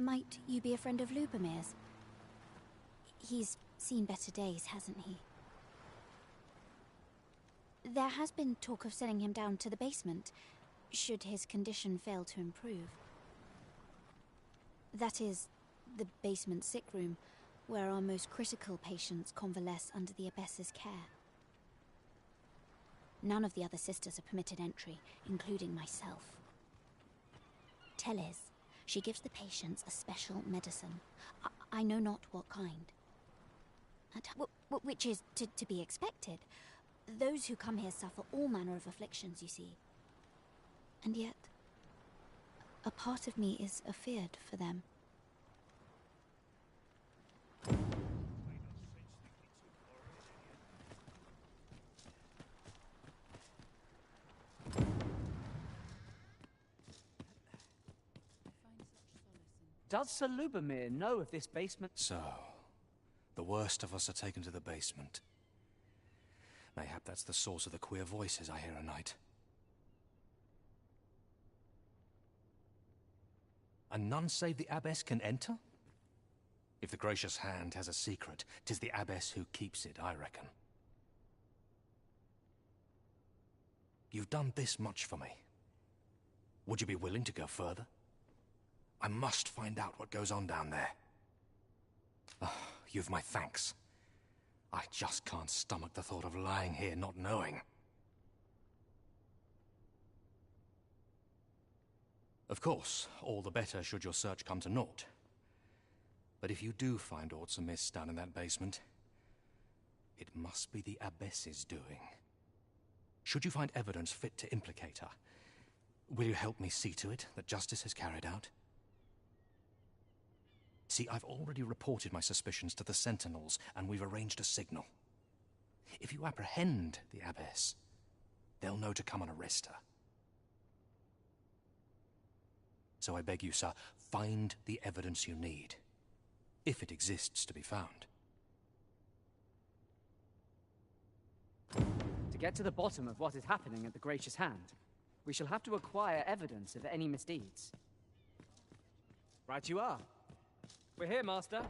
Might you be a friend of Lubomir's? He's seen better days, hasn't he? There has been talk of sending him down to the basement, should his condition fail to improve. That is, the basement sick room, where our most critical patients convalesce under the abbess's care. None of the other sisters are permitted entry, including myself. Teles, she gives the patients a special medicine. I know not what kind. Which is to be expected. Those who come here suffer all manner of afflictions, you see. And yet, a part of me is afeared for them. Does Sir Lubomir know of this basement? So, the worst of us are taken to the basement. Mayhap that's the source of the queer voices I hear at night. And none save the abbess can enter? If the gracious hand has a secret, 'tis the abbess who keeps it, I reckon. You've done this much for me. Would you be willing to go further? I must find out what goes on down there. You've my thanks. I just can't stomach the thought of lying here not knowing. Of course, all the better should your search come to naught. But if you do find aught amiss down in that basement, it must be the abbess's doing. Should you find evidence fit to implicate her, will you help me see to it that justice is carried out? See, I've already reported my suspicions to the sentinels, and we've arranged a signal. If you apprehend the abbess, they'll know to come and arrest her. So I beg you, sir, find the evidence you need, if it exists to be found. To get to the bottom of what is happening at the Gracious Hand, we shall have to acquire evidence of any misdeeds. Right you are. We're here, Master.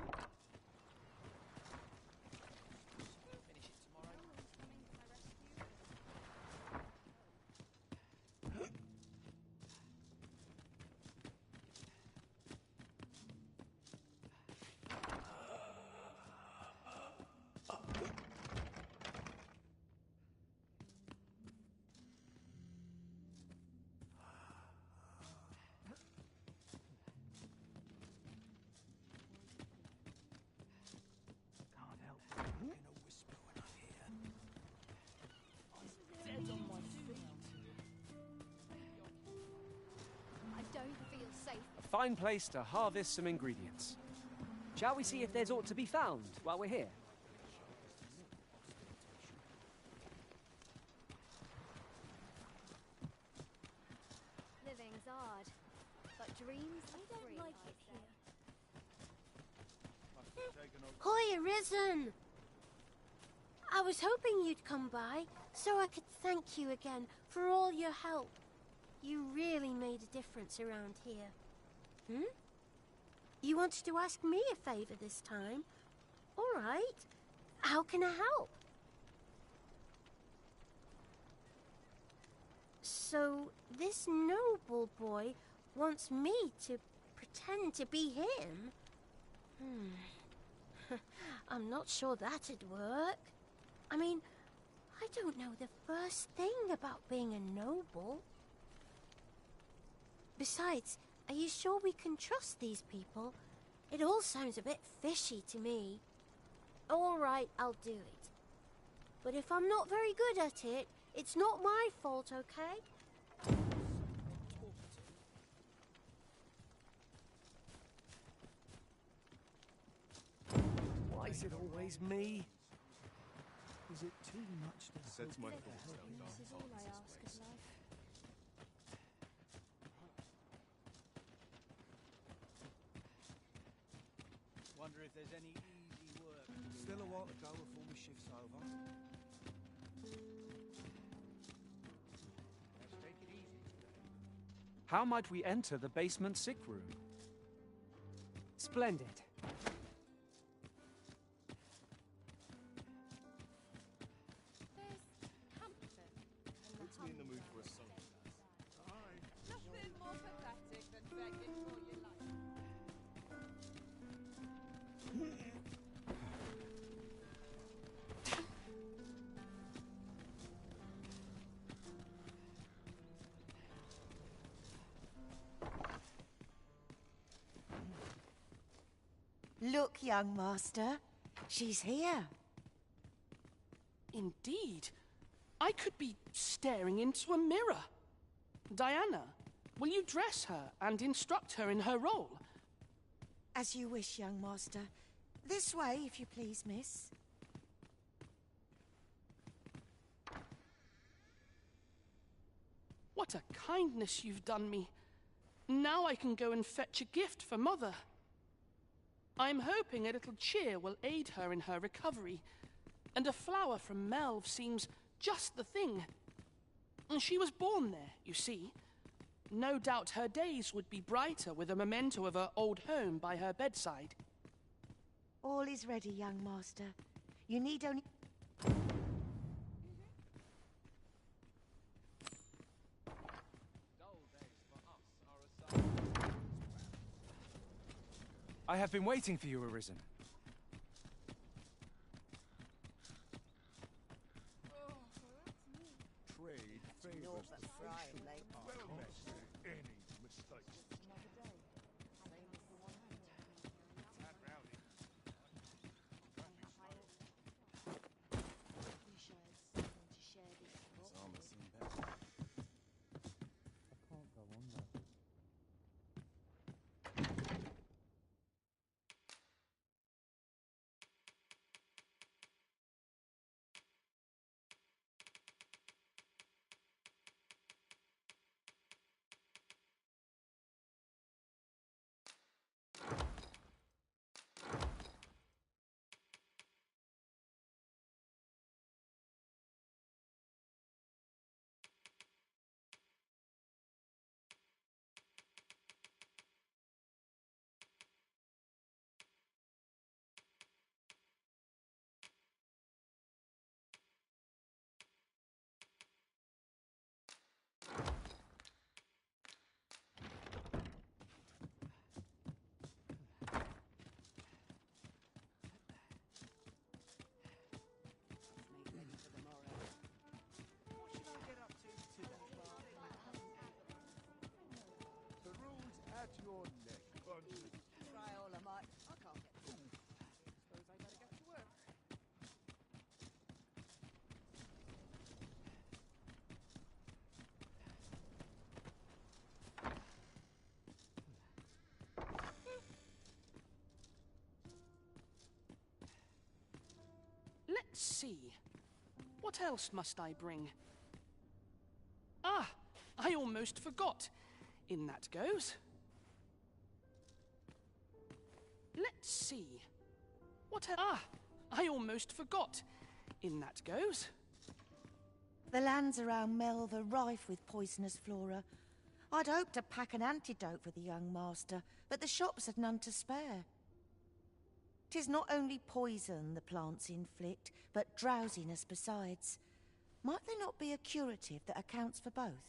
Fine place to harvest some ingredients. Shall we see if there's aught to be found while we're here? Living's hard, but dreams I don't like it here. Hoy, Arisen! I was hoping you'd come by, so I could thank you again for all your help. You really made a difference around here. You wanted to ask me a favor this time? All right. How can I help? So, this noble boy wants me to pretend to be him? I'm not sure that'd work. I mean, I don't know the first thing about being a noble. Besides, are you sure we can trust these people? It all sounds a bit fishy to me. All right, I'll do it. But if I'm not very good at it, it's not my fault, okay? Why is it always me? Is it too much to Sets my thoughts down dark This is all I ask of life. Wonder if there's any easy work. Still a while to go before my shift's over. Let's take it easy today. How might we enter the basement sick room? Splendid. Puts me in the mood for a song. Nothing more pathetic than begging for your life. Look, young master. She's here. Indeed. I could be staring into a mirror. Diana, will you dress her and instruct her in her role? As you wish, young master. This way, if you please, miss. What a kindness you've done me. Now I can go and fetch a gift for Mother. I'm hoping a little cheer will aid her in her recovery, and a flower from Melve seems just the thing. She was born there, you see. No doubt her days would be brighter with a memento of her old home by her bedside. All is ready, young master. You need only... I have been waiting for you, Arisen. Trade favors the faithful. Well met. Any mistakes. The rules at your neck, Bunty. Try all I might. I can't get through. Suppose I better get to work. Let's see. What else must I bring? Ah, I almost forgot. In that goes. Let's see. I almost forgot. In that goes. The lands around Melve are rife with poisonous flora. I'd hoped to pack an antidote for the young master, but the shops had none to spare. 'Tis not only poison the plants inflict, but drowsiness besides. Might there not be a curative that accounts for both?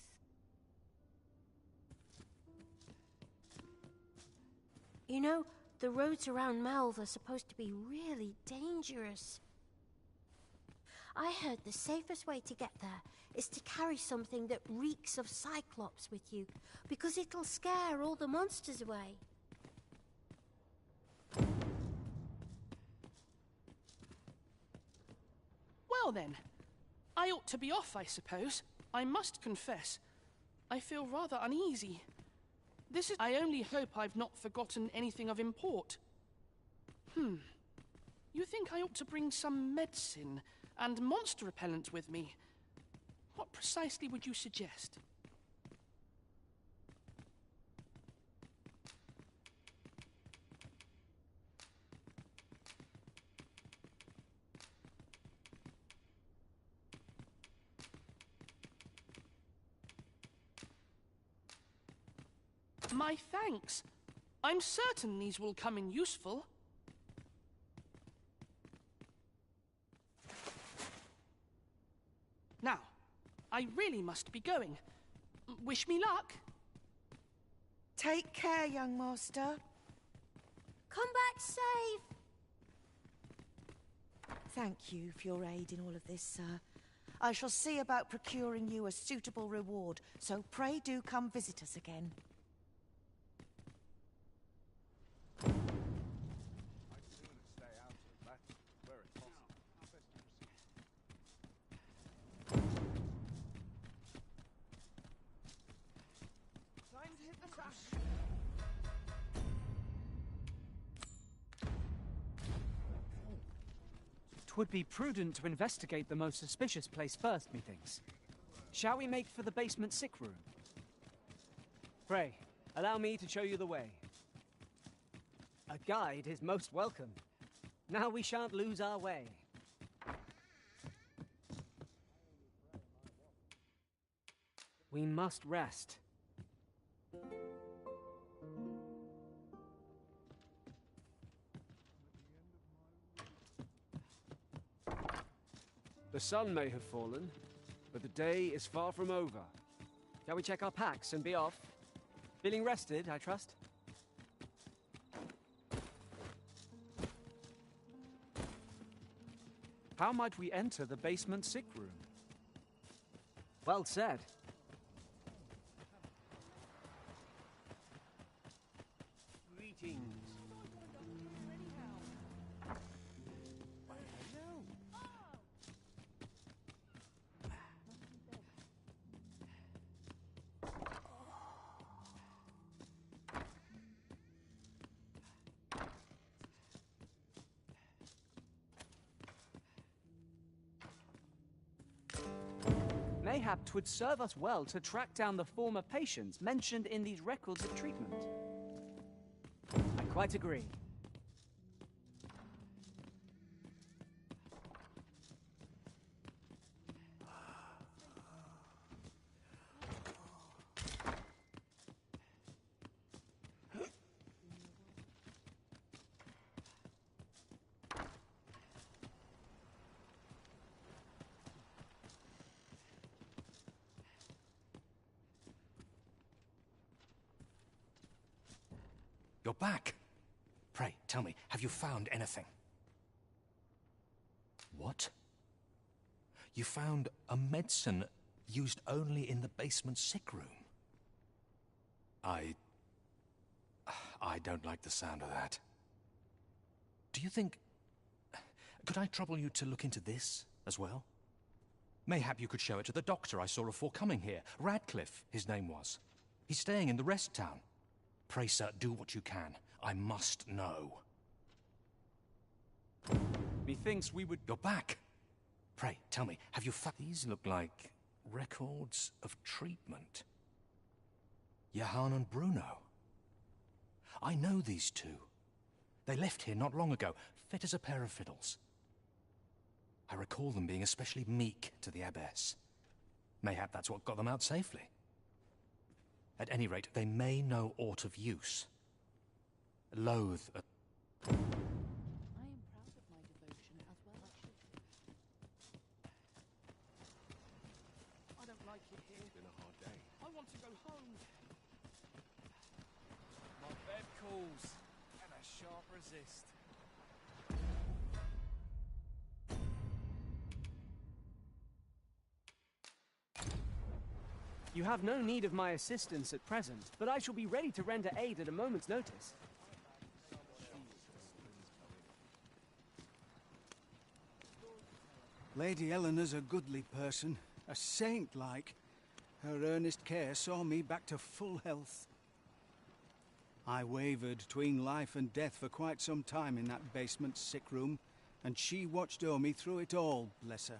You know, the roads around Melve are supposed to be really dangerous. I heard the safest way to get there is to carry something that reeks of Cyclops with you, because it'll scare all the monsters away. Well then, I ought to be off, I suppose. I must confess, I feel rather uneasy. I only hope I've not forgotten anything of import. You think I ought to bring some medicine and monster repellent with me? What precisely would you suggest? My thanks. I'm certain these will come in useful. Now, I really must be going. Wish me luck. Take care, young master. Come back safe. Thank you for your aid in all of this, sir. I shall see about procuring you a suitable reward, so pray do come visit us again. I'd sooner stay out of that where it's possible. Time to hit the crash. 'Twould be prudent to investigate the most suspicious place first, methinks. Shall we make for the basement sick room? Pray, allow me to show you the way. A guide is most welcome. Now we shan't lose our way. We must rest. The sun may have fallen, but the day is far from over. Shall we check our packs and be off? Feeling rested, I trust? How might we enter the basement sick room? Well said. Greetings. Mayhap 'twould serve us well to track down the former patients mentioned in these records of treatment. I quite agree. You're back. Pray, tell me, have you found anything? What? You found a medicine used only in the basement sick room? I don't like the sound of that. Do you think... Could I trouble you to look into this as well? Mayhap you could show it to the doctor I saw before coming here. Radcliffe, his name was. He's staying in the rest town. Pray, sir, do what you can. I must know. Methinks we would... You're back. Pray, tell me, have you found... These look like records of treatment. Johann and Bruno. I know these two. They left here not long ago, fit as a pair of fiddles. I recall them being especially meek to the abbess. Mayhap that's what got them out safely. At any rate, they may know aught of use. Loathe a... I am proud of my devotion as well I should be. I don't like it here. It's been a hard day. I want to go home. My bed calls, and I shan't resist. You have no need of my assistance at present, but I shall be ready to render aid at a moment's notice. Lady Eleanor's a goodly person, a saint-like. Her earnest care saw me back to full health. I wavered between life and death for quite some time in that basement sick room, and she watched o'er me through it all, bless her.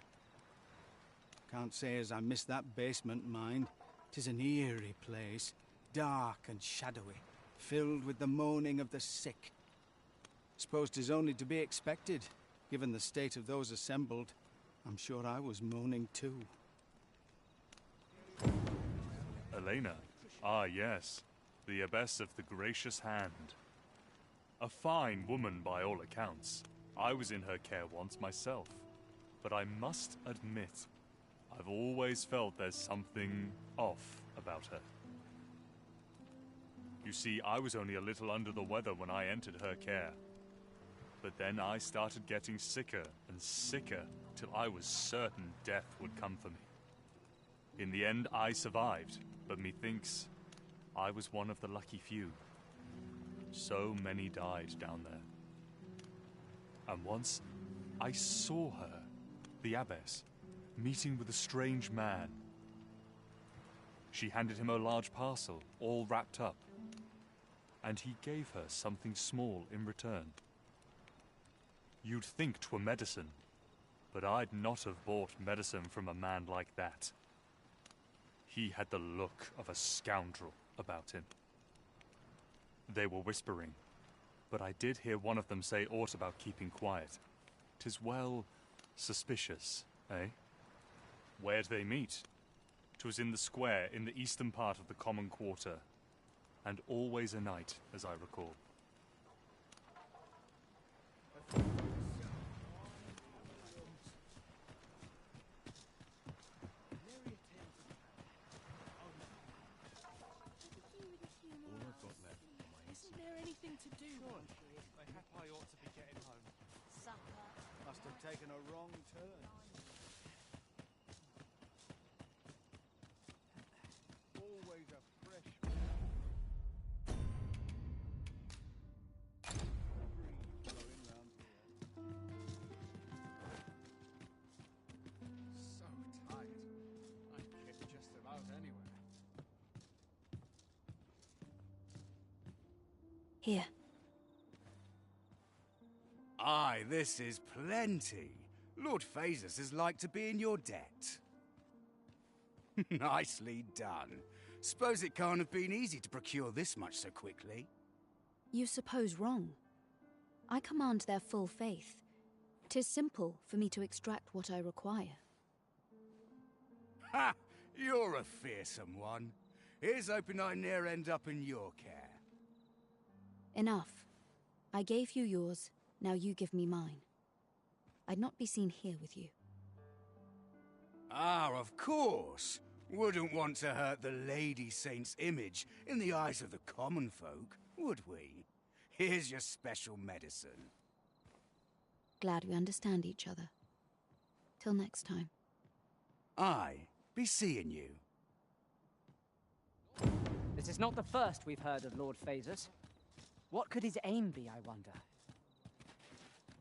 Can't say as I miss that basement, mind. 'Tis an eerie place, dark and shadowy, filled with the moaning of the sick. Suppose 'tis only to be expected, given the state of those assembled. I'm sure I was moaning too. Elena? Ah, yes. the Abbess of the Gracious Hand. A fine woman by all accounts. I was in her care once myself, but I must admit, I've always felt there's something off about her. You see, I was only a little under the weather when I entered her care. But then I started getting sicker and sicker till I was certain death would come for me. In the end, I survived, but methinks I was one of the lucky few. So many died down there. And once, I saw her, the Abbess, meeting with a strange man. She handed him a large parcel, all wrapped up, and he gave her something small in return. You'd think 'twere medicine, but I'd not have bought medicine from a man like that. He had the look of a scoundrel about him. They were whispering, but I did hear one of them say aught about keeping quiet. 'Tis well suspicious, eh? Where'd they meet? 'Twas in the square in the eastern part of the common quarter, and always a night, as I recall. Isn't there anything to do? Sure. They happily ought to be getting home. Supper. Must have taken a wrong turn. Always a fresh breeze blowing round here. So tired. I'd get just about anywhere. Here. Aye, this is plenty. Lord Phaesus is like to be in your debt. Nicely done. Suppose it can't have been easy to procure this much so quickly. You suppose wrong. I command their full faith. 'Tis simple for me to extract what I require. Ha! You're a fearsome one. Here's hoping I ne'er end up in your care. Enough. I gave you yours, now you give me mine. I'd not be seen here with you. Ah, of course. Wouldn't want to hurt the Lady Saint's image in the eyes of the common folk, would we? Here's your special medicine. Glad we understand each other. Till next time. Aye, be seeing you. This is not the first we've heard of Lord Phaesus. What could his aim be, I wonder?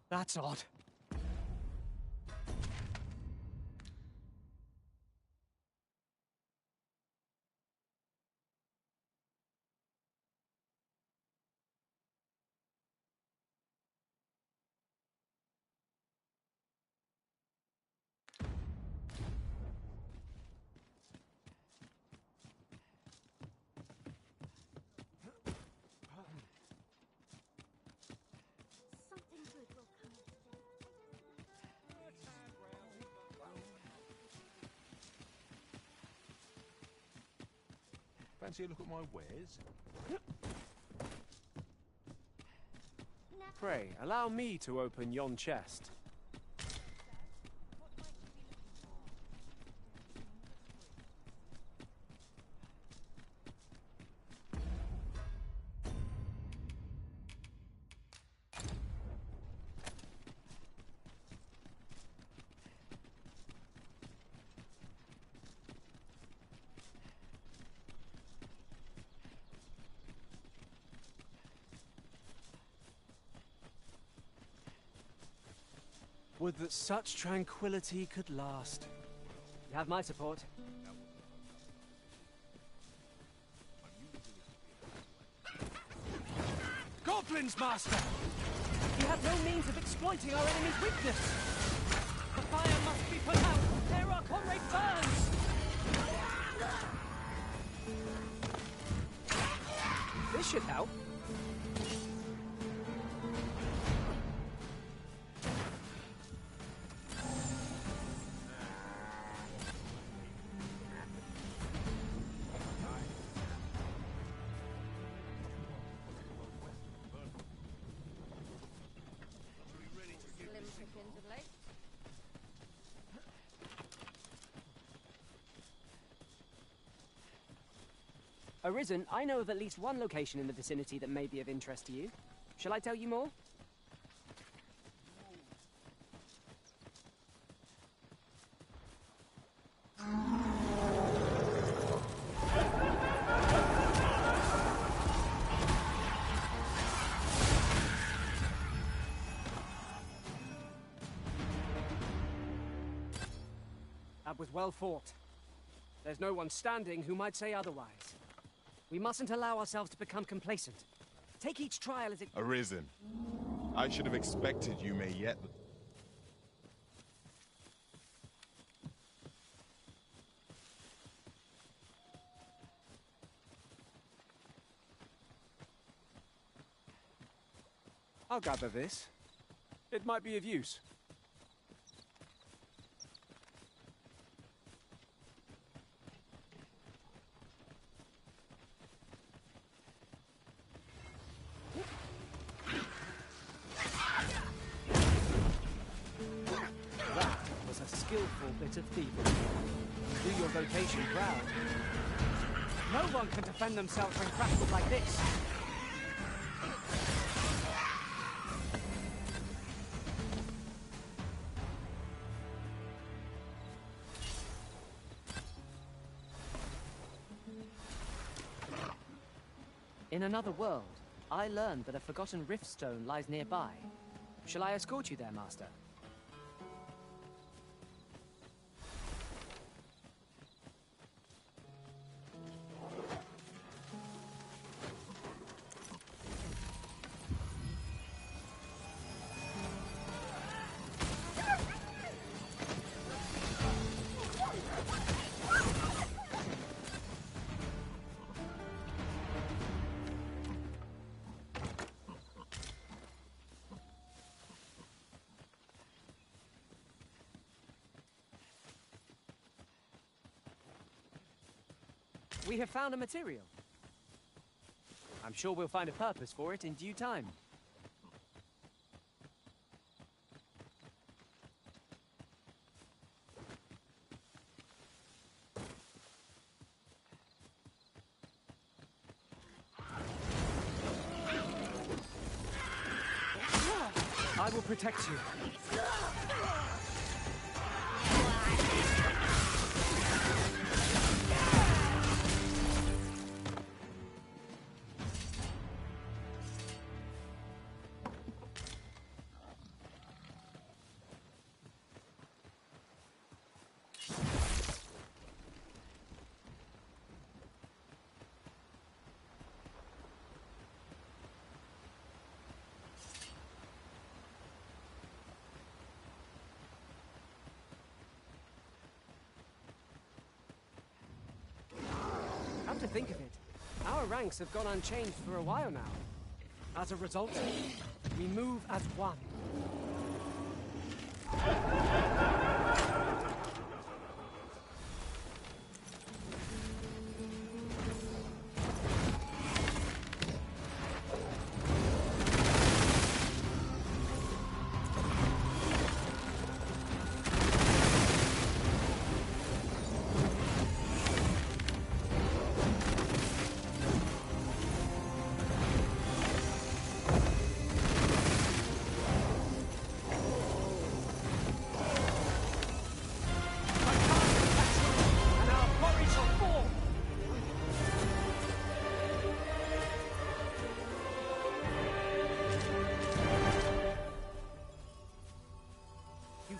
That's odd. Something good will come of this. Fancy a look at my wares? Pray, allow me to open yon chest. Would that such tranquility could last. You have my support. Goblins, Master! We have no means of exploiting our enemy's weakness. The fire must be put out. There our comrade burns! This should help. supposedly. Arisen, I know of at least one location in the vicinity that may be of interest to you. Shall I tell you more? That was well fought. There's no one standing who might say otherwise. We mustn't allow ourselves to become complacent. Take each trial as it... Arisen. I should have expected you may yet... I'll gather this. It might be of use. That was a skillful bit of thievery. Do your vocation proud. No one can defend themselves when grappled like this. In another world, I learned that a forgotten riftstone lies nearby. Shall I escort you there, Master? We have found a material. I'm sure we'll find a purpose for it in due time. I will protect you. To think of it, our ranks have gone unchanged for a while now. As a result, we move as one.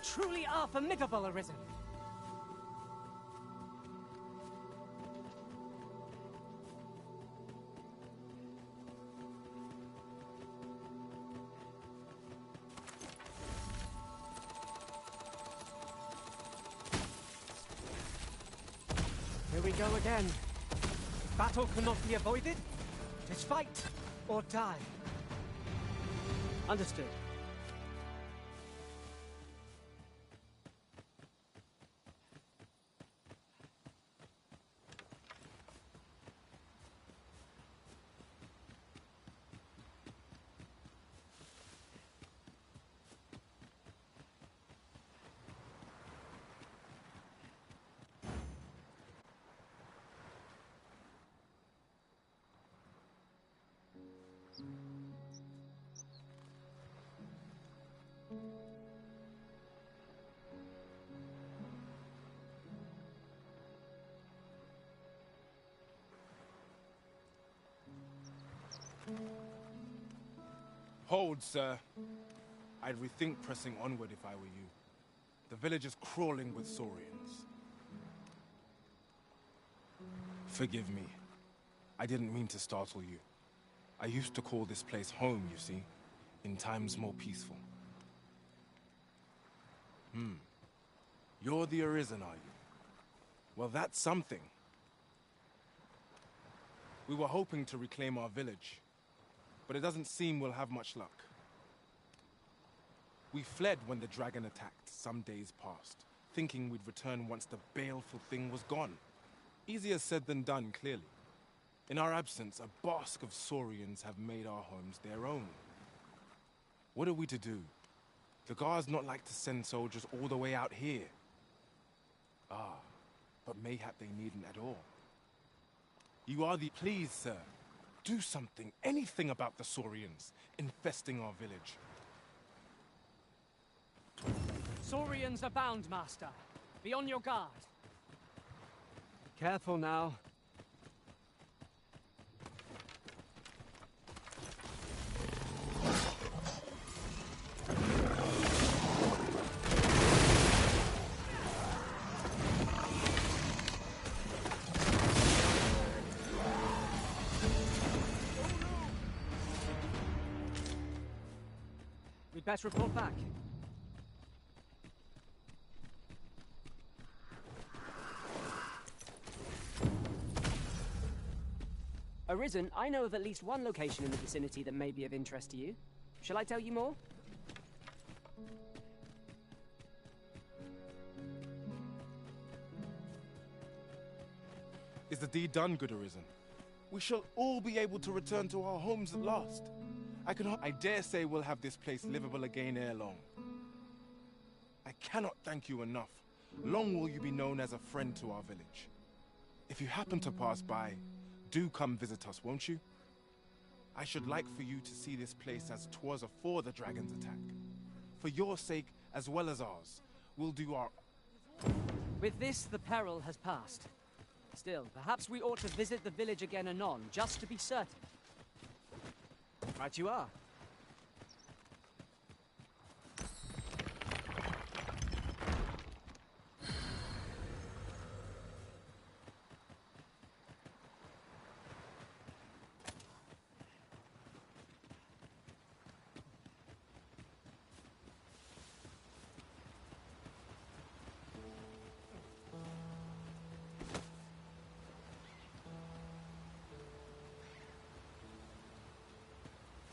Truly are formidable, Arisen. Here we go again. If battle cannot be avoided, it is fight or die. Understood. Hold, sir. I'd rethink pressing onward if I were you. The village is crawling with Saurians. Forgive me. I didn't mean to startle you. I used to call this place home, you see, in times more peaceful. You're the Arisen, are you? Well, that's something. We were hoping to reclaim our village, but it doesn't seem we'll have much luck. We fled when the dragon attacked some days past, thinking we'd return once the baleful thing was gone. Easier said than done, clearly. In our absence, a bask of Saurians have made our homes their own. What are we to do? The guards not like to send soldiers all the way out here. But mayhap they needn't at all. You are the... Please, sir, do something, anything about the Saurians infesting our village. Saurians abound, Master. Be on your guard. Careful now. We'd best report back. Arisen, I know of at least one location in the vicinity that may be of interest to you. Shall I tell you more? Is the deed done, good Arisen? We shall all be able to return to our homes at last. I dare say we'll have this place livable again ere long. I cannot thank you enough. Long will you be known as a friend to our village. If you happen to pass by, do come visit us, won't you? I should like for you to see this place as 'twas afore the dragon's attack. For your sake, as well as ours, we'll do our... With this, the peril has passed. Still, perhaps we ought to visit the village again anon, just to be certain. Right you are.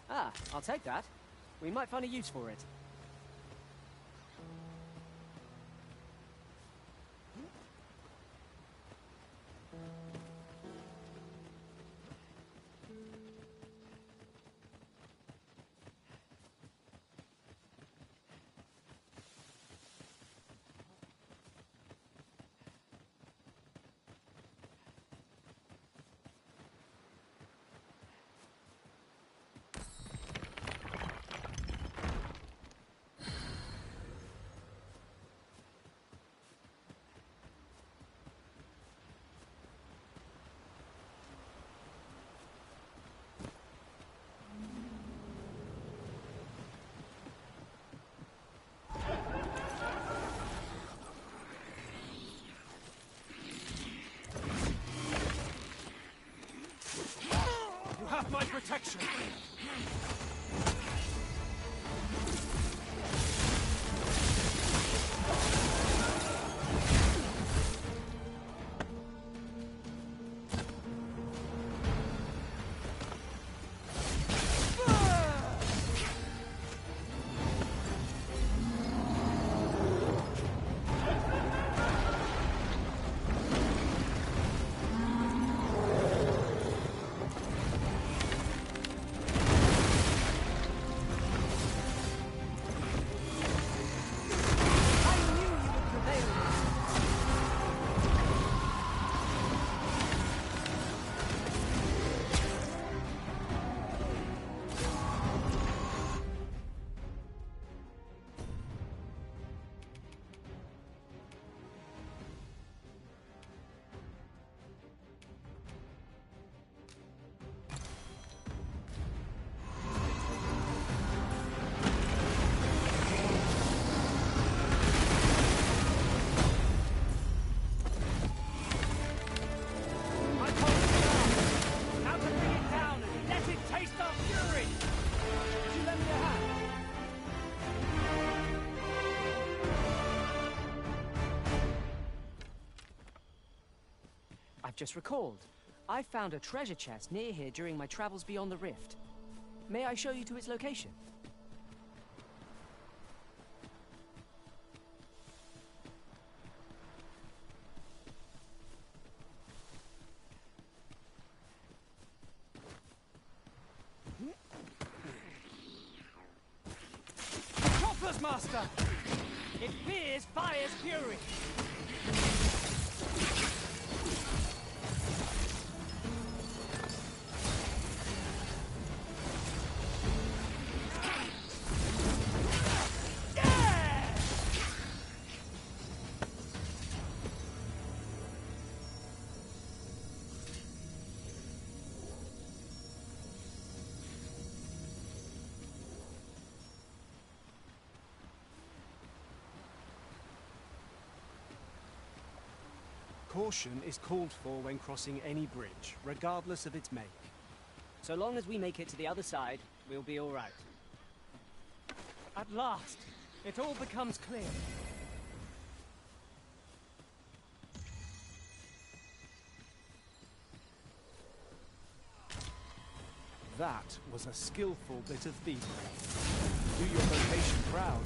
Ah, I'll take that. We might find a use for it. Have my protection! just recalled. I found a treasure chest near here during my travels beyond the rift. May I show you to its location? Choppers, Master! It fears fire's fury! Caution is called for when crossing any bridge, regardless of its make. So long as we make it to the other side, we'll be all right. At last, it all becomes clear. That was a skillful bit of thievery. Do your vocation proud.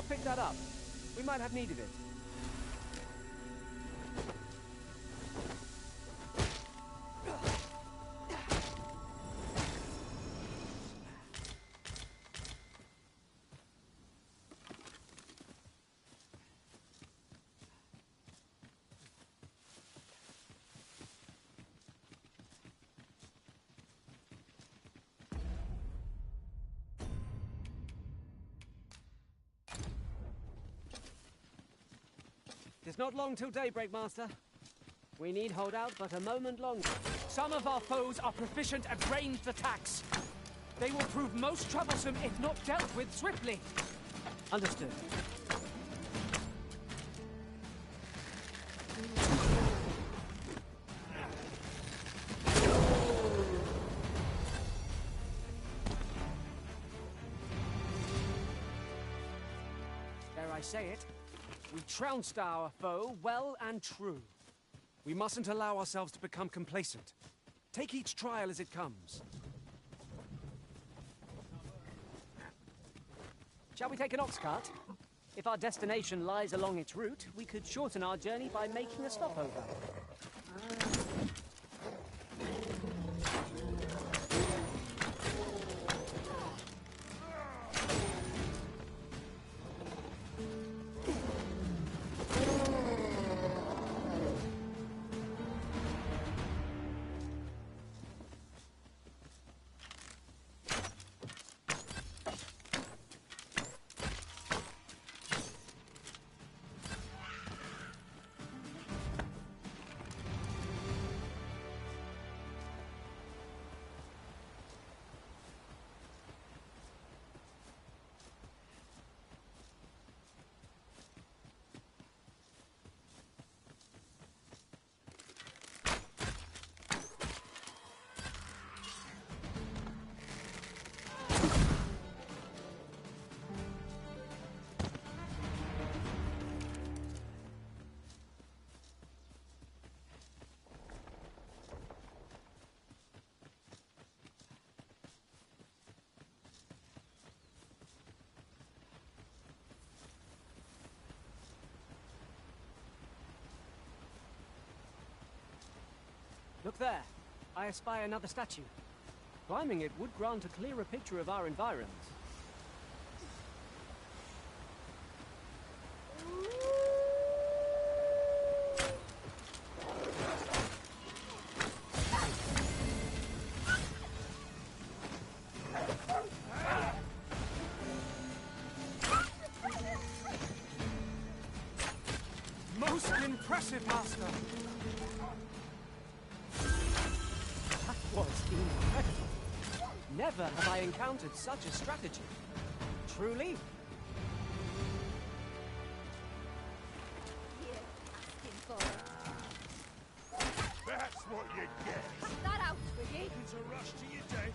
I'll pick that up. We might have need of it. It's not long till daybreak, Master. We need hold out but a moment longer. Some of our foes are proficient at ranged attacks. They will prove most troublesome if not dealt with swiftly. Understood. Dare I say it? We trounced our foe well and true. We mustn't allow ourselves to become complacent. Take each trial as it comes. Shall we take an ox cart? If our destination lies along its route, we could shorten our journey by making a stopover. Look there. I espy another statue. Climbing it would grant a clearer picture of our environs. Most impressive, Master! Was incredible. Never have I encountered such a strategy. Truly? That's what you get. Cut that out, Twiggy. It's a rush to your day.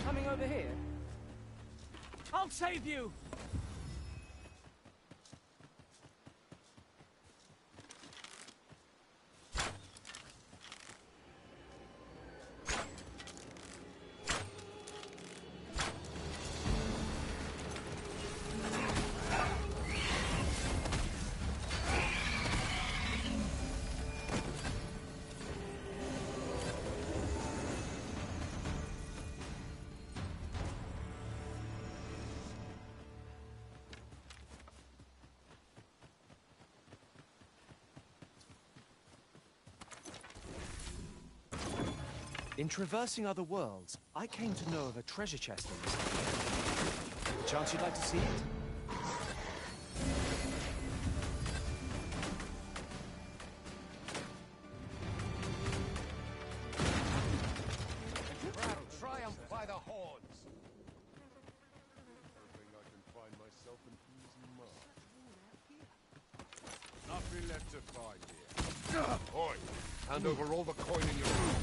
Coming over here? I'll save you! In traversing other worlds, I came to know of a treasure chest in this. Chance you'd like to see it? nothing left to find here. Oi, hand over all the coin in your room.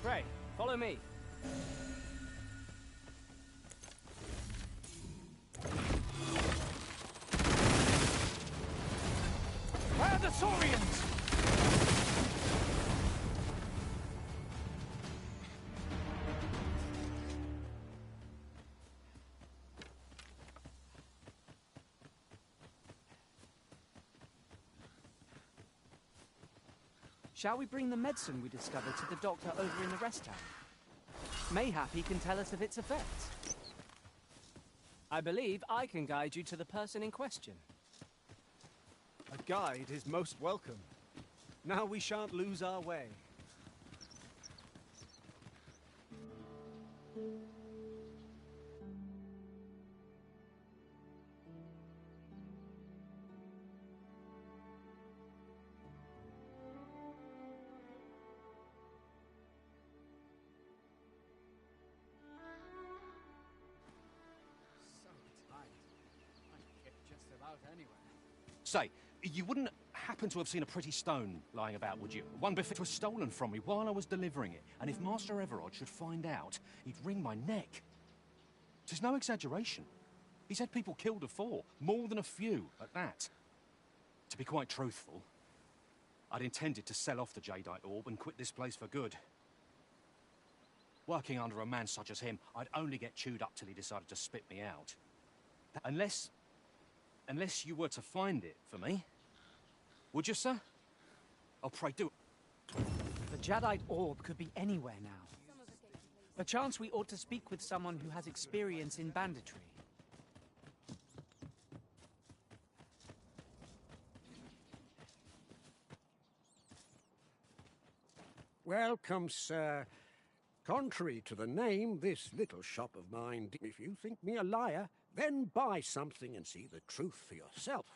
Pray, follow me. Where are the Saurians? Shall we bring the medicine we discovered to the doctor over in the rest town? Mayhap he can tell us of its effects. I believe I can guide you to the person in question. A guide is most welcome. Now we shan't lose our way. Say, you wouldn't happen to have seen a pretty stone lying about, would you? One befit was stolen from me while I was delivering it, and if Master Everard should find out, he'd wring my neck. 'Tis no exaggeration. He's had people killed afore, more than a few at that. To be quite truthful, I'd intended to sell off the jadeite orb and quit this place for good. Working under a man such as him, I'd only get chewed up till he decided to spit me out. Unless you were to find it for me. Would you, sir? Oh, pray do. The jadeite orb could be anywhere now. Perchance we ought to speak with someone who has experience in banditry. Welcome, sir. Contrary to the name, this little shop of mine, if you think me a liar, then buy something and see the truth for yourself.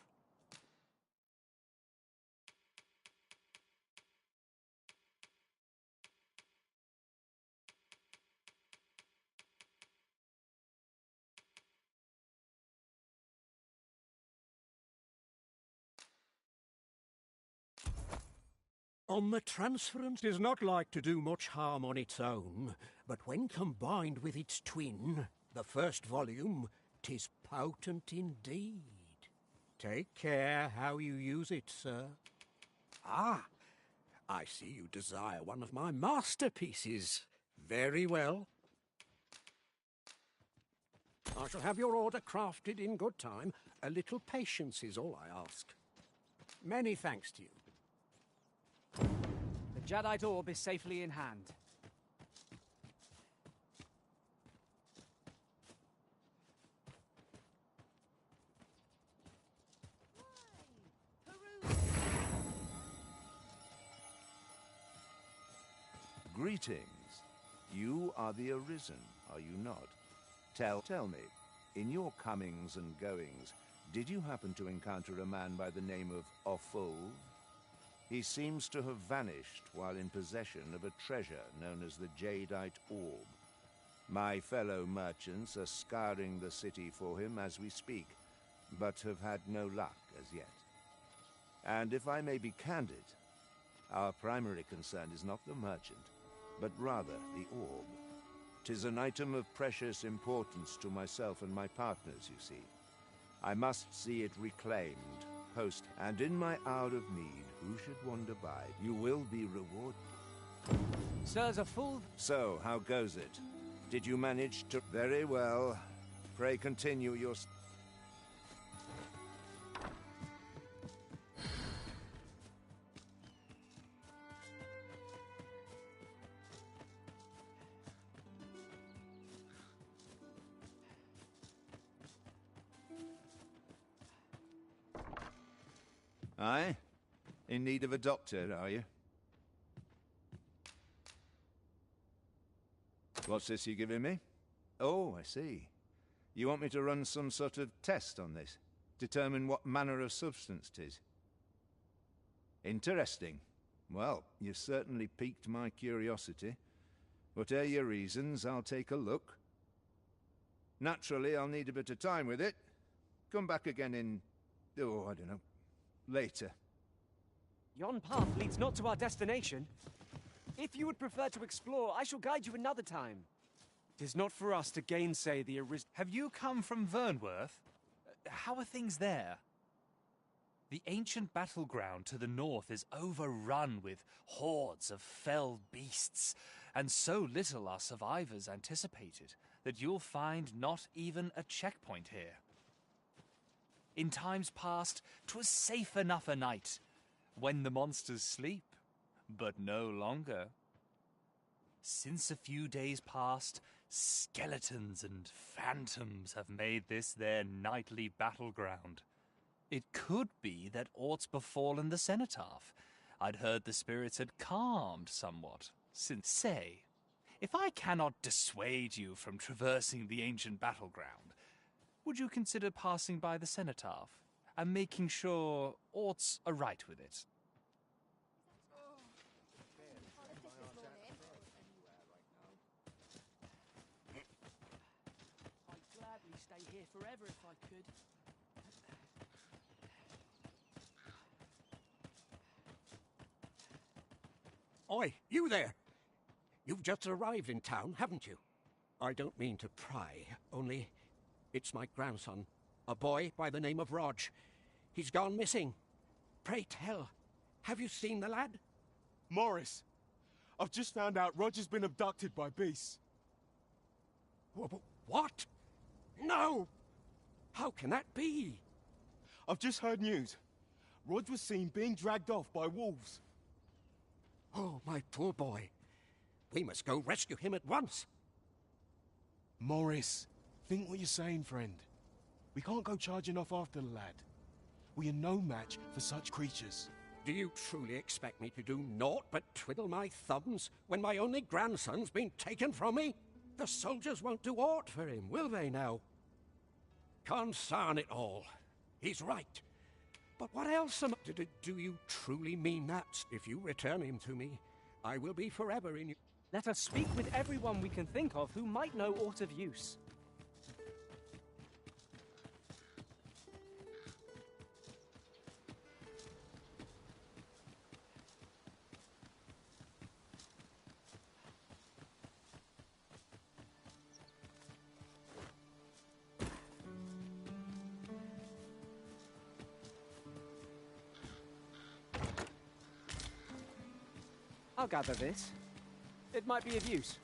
On the transference is not like to do much harm on its own, but when combined with its twin, the first volume, 'tis potent indeed. Take care how you use it, sir. Ah, I see you desire one of my masterpieces. Very well. I shall have your order crafted in good time. A little patience is all I ask. Many thanks to you. The jadeite orb is safely in hand. Greetings. You are the Arisen, are you not? Tell me, in your comings and goings, did you happen to encounter a man by the name of Offol? He seems to have vanished while in possession of a treasure known as the Jadeite Orb. My fellow merchants are scouring the city for him as we speak, but have had no luck as yet. And if I may be candid, our primary concern is not the merchant, but rather the orb. 'Tis an item of precious importance to myself and my partners, you see. I must see it reclaimed, and in my hour of need, who should wander by, you will be rewarded. Sir's a fool. So, how goes it? Did you manage to... Very well. Pray continue your... Aye? In need of a doctor, are you? What's this you're giving me? Oh, I see. You want me to run some sort of test on this? Determine what manner of substance 'tis? Interesting. Well, you've certainly piqued my curiosity. Whatever your reasons, I'll take a look. Naturally, I'll need a bit of time with it. Come back again in... oh, I don't know. Later. Yon path leads not to our destination. If you would prefer to explore, I shall guide you another time. 'Tis not for us to gainsay the Have you come from Vernworth? How are things there? The ancient battleground to the north is overrun with hordes of fell beasts, and so little are survivors anticipated that you'll find not even a checkpoint here. In times past, 'twas safe enough a night, when the monsters sleep, but no longer. Since a few days past, skeletons and phantoms have made this their nightly battleground. It could be that aught's befallen the cenotaph. I'd heard the spirits had calmed somewhat since. Say, if I cannot dissuade you from traversing the ancient battleground, would you consider passing by the cenotaph and making sure aught's aright with it? I'd gladly stay here forever if I could. Oi, you there! You've just arrived in town, haven't you? I don't mean to pry, only it's my grandson, a boy by the name of Rog. He's gone missing. Pray tell, have you seen the lad? Morris, I've just found out Roger's been abducted by beasts. What? No! How can that be? I've just heard news. Rog was seen being dragged off by wolves. Oh, my poor boy. We must go rescue him at once. Morris, think what you're saying, friend. We can't go charging off after the lad. We are no match for such creatures. Do you truly expect me to do naught but twiddle my thumbs when my only grandson's been taken from me? The soldiers won't do aught for him, will they now? Consarn it all. He's right. But what else am I... Do you truly mean that? If you return him to me, I will be forever in you. Let us speak with everyone we can think of who might know aught of use. I'll gather this. It might be of use.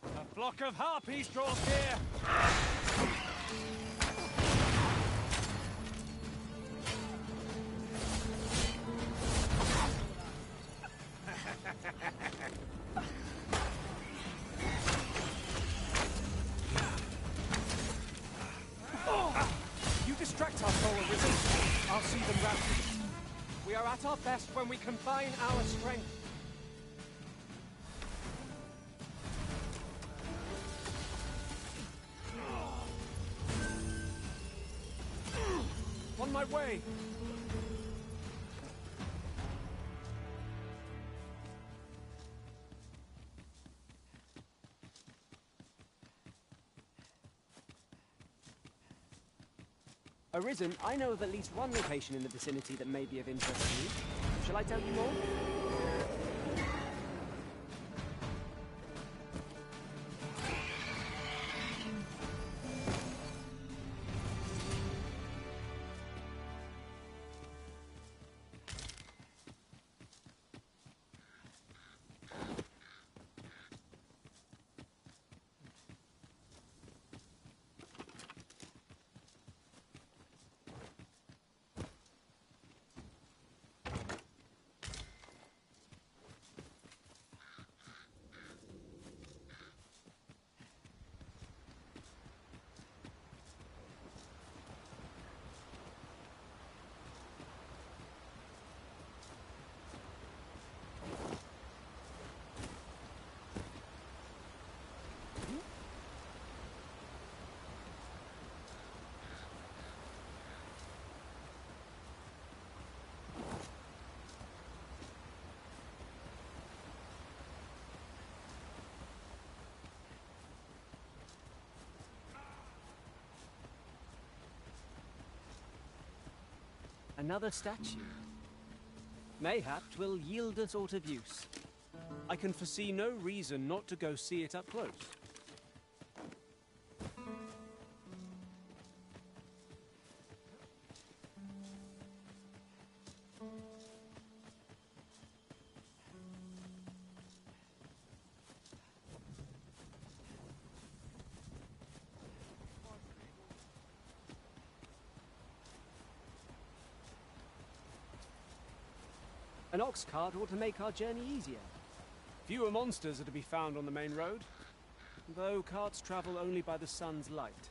A flock of harpies draws near! I'll see them routed. We are at our best when we combine our strength. On my way. Arisen, I know of at least one location in the vicinity that may be of interest to you. Shall I tell you more? Another statue. Mayhap 'twill yield us aught of use. I can foresee no reason not to go see it up close. An ox cart ought to make our journey easier. Fewer monsters are to be found on the main road, though carts travel only by the sun's light.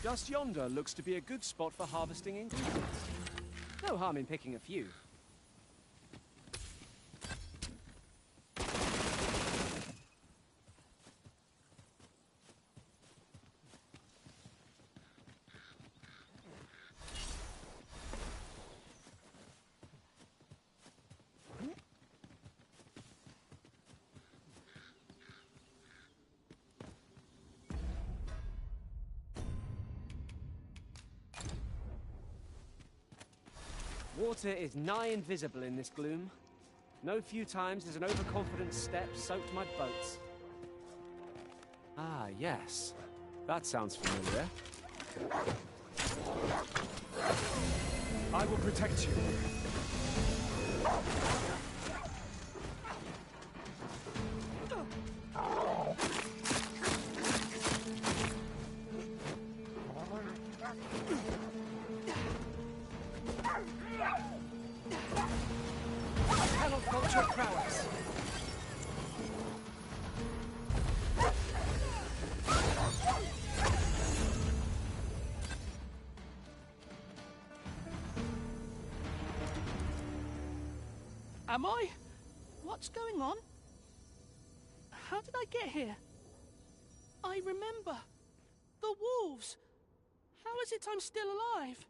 Just yonder looks to be a good spot for harvesting ingredients. No harm in picking a few. Water is nigh invisible in this gloom. No few times has an overconfident step soaked my boats. Ah, yes. That sounds familiar. I will protect you. Am I? What's going on? How did I get here? I remember. The wolves. How is it I'm still alive?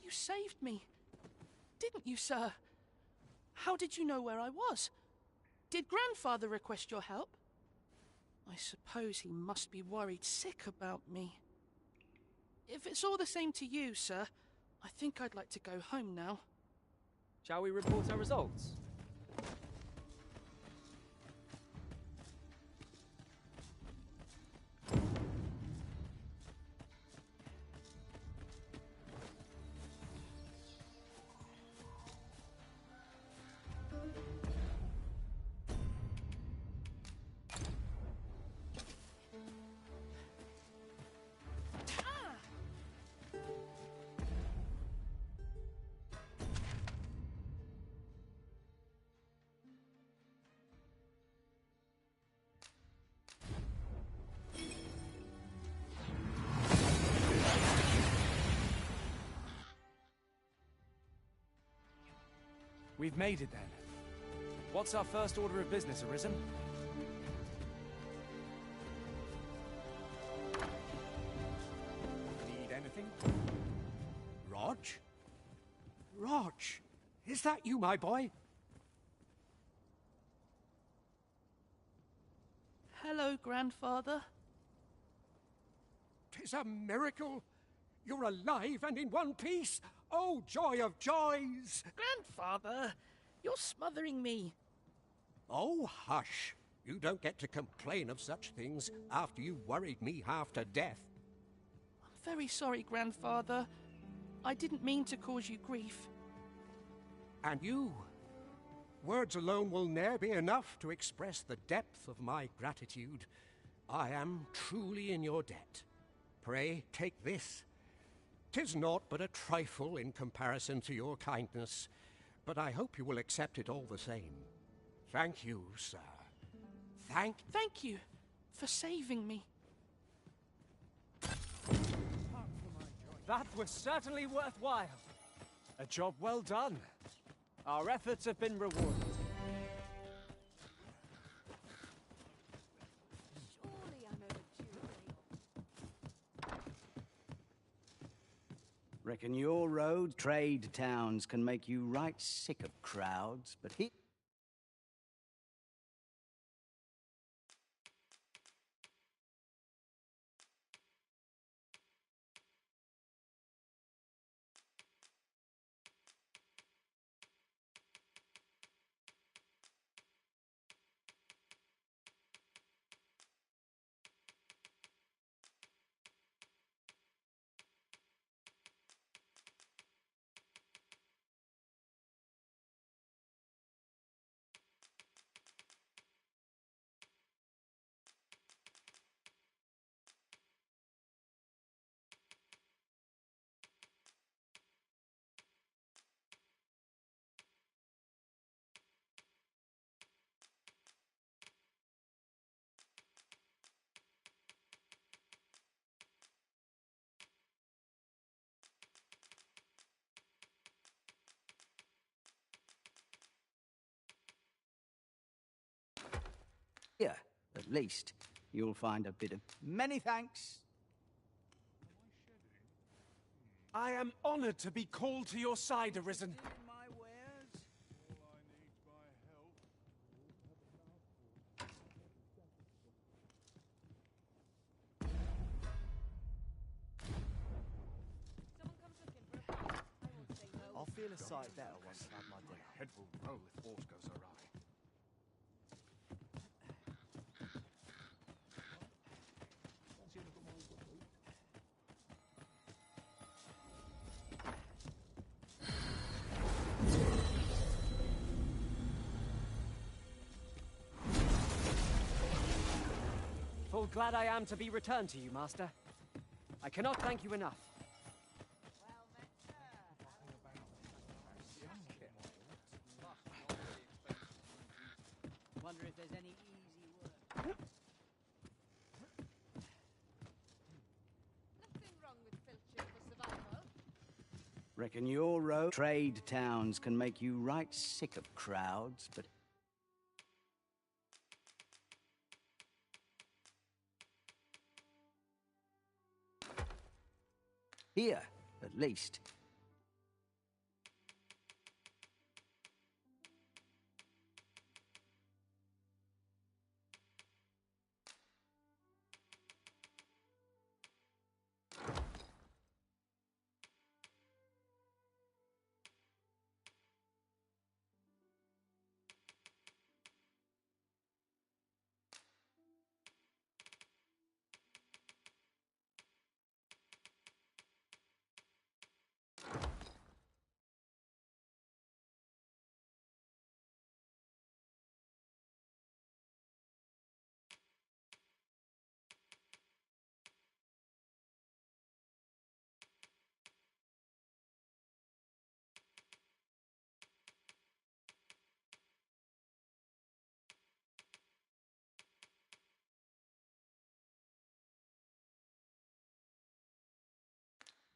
You saved me. Didn't you, sir? How did you know where I was? Did Grandfather request your help? I suppose he must be worried sick about me. If it's all the same to you, sir, I think I'd like to go home now. Shall we report our results? We've made it then. What's our first order of business, Arisen? Need anything? Rog? Rog, is that you, my boy? Hello, Grandfather. 'Tis a miracle. You're alive and in one piece. Oh, joy of joys! Grandfather, you're smothering me. Oh, hush. You don't get to complain of such things after you worried me half to death. I'm very sorry, Grandfather. I didn't mean to cause you grief. And you? Words alone will ne'er be enough to express the depth of my gratitude. I am truly in your debt. Pray, take this. 'Tis naught but a trifle in comparison to your kindness, but I hope you will accept it all the same. Thank you, sir. Thank you for saving me. That was certainly worthwhile. A job well done. Our efforts have been rewarded. Reckon your road trade towns can make you right sick of crowds, but he... Here, at least, you'll find a bit of... Many thanks. I am honored to be called to your side, Arisen. I'll feel a sight better once I've had my dinner. Head will roll if aught goes awry. Full glad I am to be returned to you, Master. I cannot thank you enough. Wonder if there's any easy work. Nothing wrong with filching for survival. Reckon your road trade towns can make you right sick of crowds, but... Here, at least.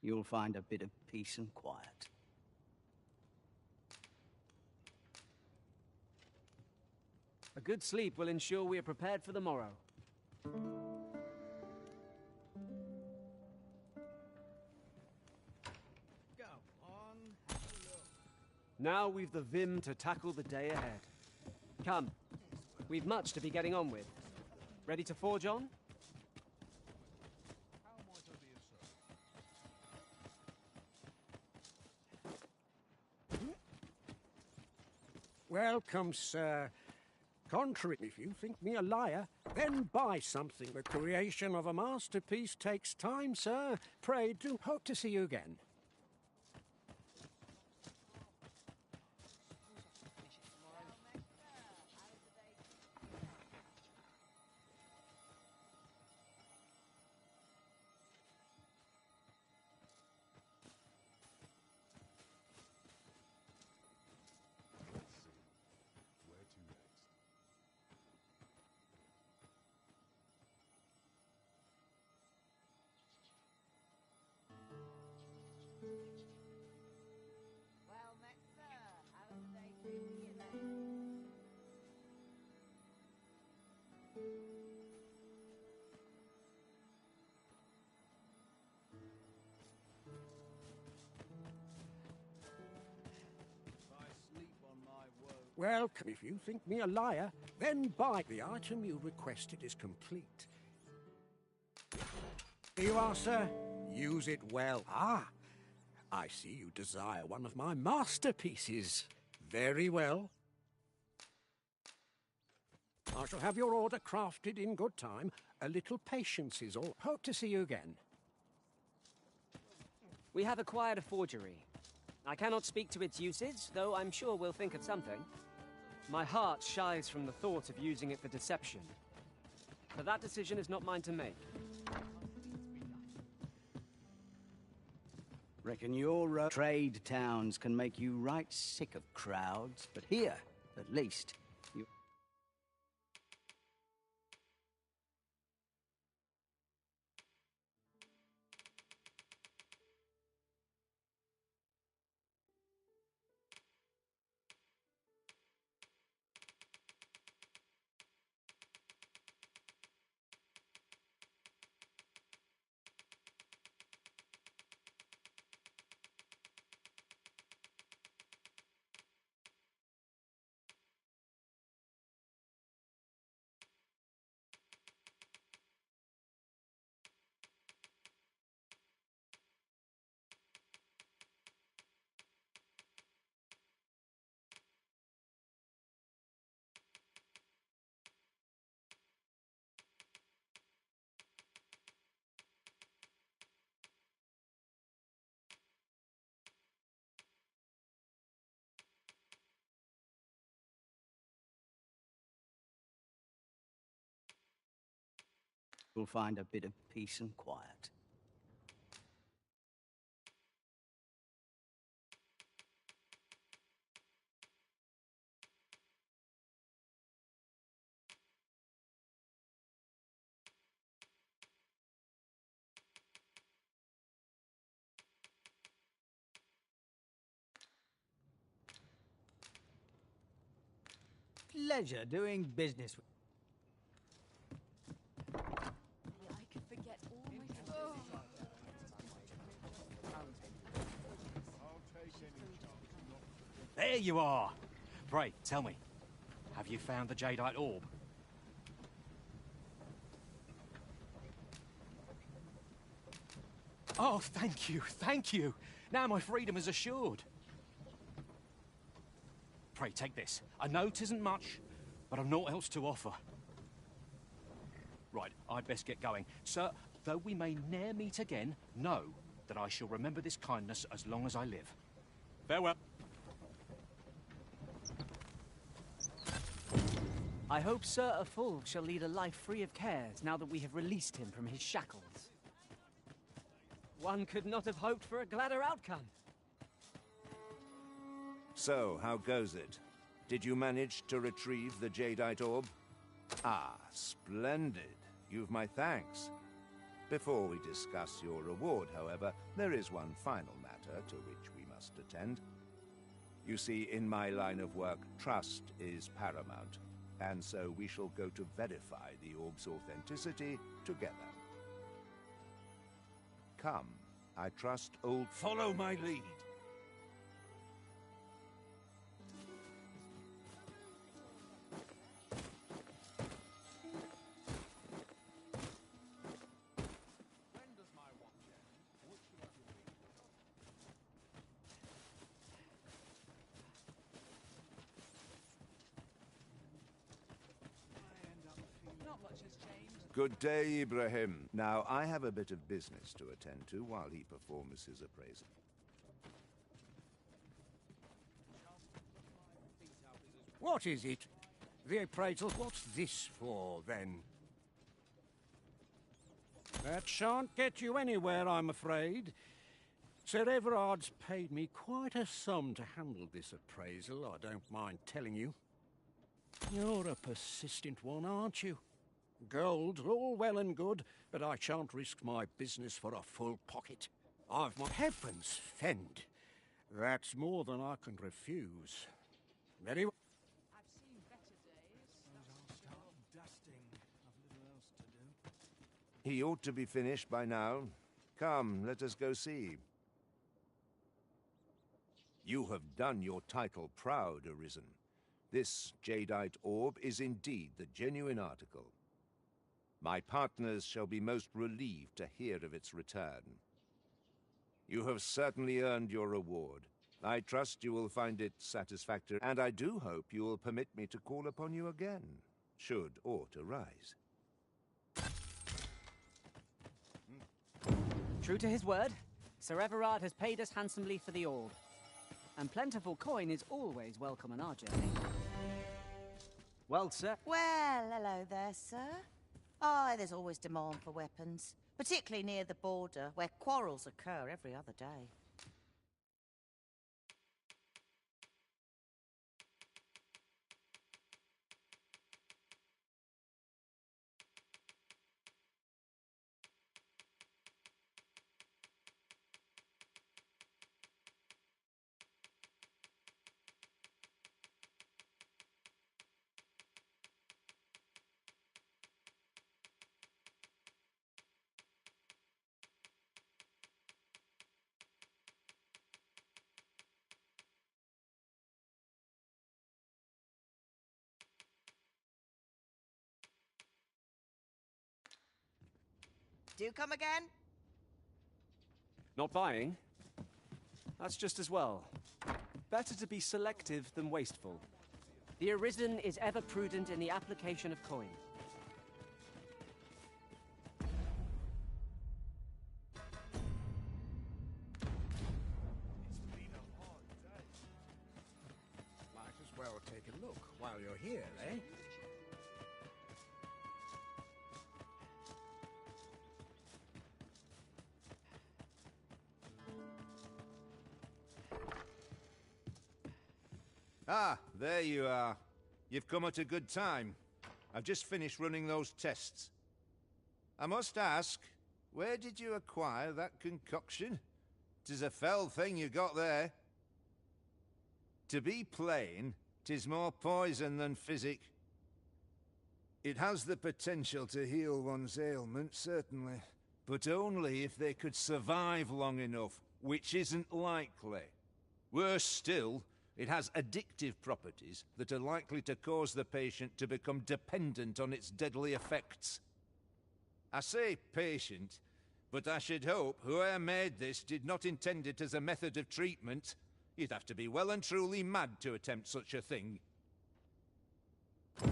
You'll find a bit of peace and quiet. A good sleep will ensure we are prepared for the morrow. Go on, have a look. Now we've the vim to tackle the day ahead. Come, we've much to be getting on with. Ready to forge on? Welcome, sir. Contrary, if you think me a liar, then buy something. The creation of a masterpiece takes time, sir. Pray do hope to see you again. Welcome. If you think me a liar, then buy. The item you requested is complete. Here you are, sir. Use it well. Ah, I see you desire one of my masterpieces. Very well. I shall have your order crafted in good time. A little patience is all. Hope to see you again. We have acquired a forgery. I cannot speak to its uses, though I'm sure we'll think of something. My heart shies from the thought of using it for deception. But that decision is not mine to make. Reckon your trade towns can make you right sick of crowds, but here, at least, you... We'll find a bit of peace and quiet. Pleasure doing business with... I could forget all my There you are! Pray, tell me, have you found the jadeite orb? Oh, thank you, thank you! Now my freedom is assured. Pray, take this. I know 'tisn't much, but I've naught else to offer. Right, I'd best get going. Sir, though we may ne'er meet again, know that I shall remember this kindness as long as I live. Farewell. I hope Sir Aful shall lead a life free of cares now that we have released him from his shackles. One could not have hoped for a gladder outcome. So, how goes it? Did you manage to retrieve the jadeite orb? Ah, splendid. You've my thanks. Before we discuss your reward, however, there is one final matter to which we must attend. You see, in my line of work, trust is paramount, and so we shall go to verify the orb's authenticity together. Come, I trust old... Follow my lead. Not much has changed. Good day, Ibrahim. Now, I have a bit of business to attend to while he performs his appraisal. What is it? The appraisal? What's this for, then? That shan't get you anywhere, I'm afraid. Sir Everard's paid me quite a sum to handle this appraisal, I don't mind telling you. You're a persistent one, aren't you? Gold's all well and good, but I shan't risk my business for a full pocket. I've my heavens fend. That's more than I can refuse. Very well. I've seen better days. Start dusting. I've little else to do. He ought to be finished by now. Come, let us go see. You have done your title proud, Arisen. This jadeite orb is indeed the genuine article. My partners shall be most relieved to hear of its return. You have certainly earned your reward. I trust you will find it satisfactory, and I do hope you will permit me to call upon you again, should aught arise. True to his word, Sir Everard has paid us handsomely for the orb. And plentiful coin is always welcome on our journey. Well, sir. Well, hello there, sir. Aye, there's always demand for weapons, particularly near the border, where quarrels occur every other day. Do come again? Not buying? That's just as well. Better to be selective than wasteful. The Arisen is ever prudent in the application of coin. Might as well take a look while you're here, eh? Ah, there you are. You've come at a good time. I've just finished running those tests. I must ask, where did you acquire that concoction? 'Tis a fell thing you got there. To be plain, 'tis more poison than physic. It has the potential to heal one's ailment, certainly, but only if they could survive long enough, which isn't likely. Worse still, it has addictive properties that are likely to cause the patient to become dependent on its deadly effects. I say patient, but I should hope whoever made this did not intend it as a method of treatment. You'd have to be well and truly mad to attempt such a thing. Slim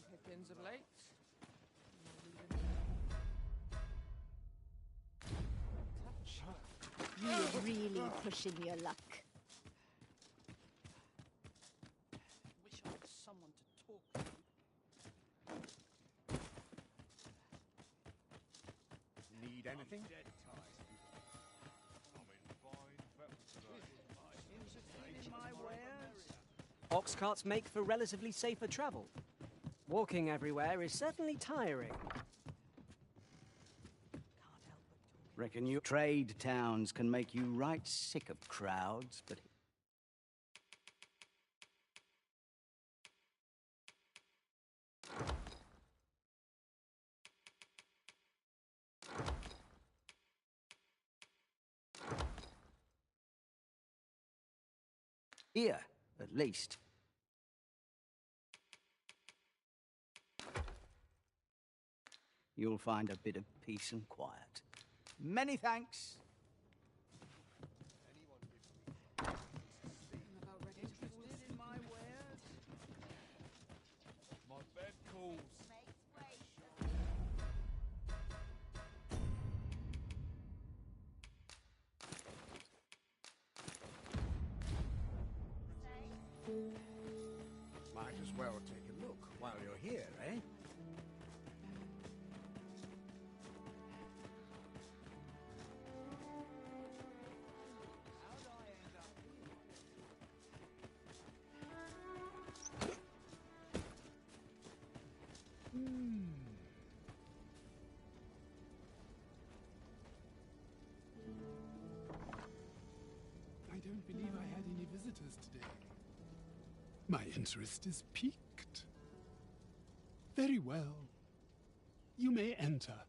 pickings of late. You're really pushing your luck. Wish I had someone to talk to. Need anything? Ox carts make for relatively safer travel. Walking everywhere is certainly tiring. Reckon you trade towns can make you right sick of crowds, but... Here, at least. You'll find a bit of peace and quiet. Many thanks. Interested in my wares? My bed calls. Might as well take a look while you're here, eh? I don't believe I had any visitors today. My interest is piqued. Very well. You may enter.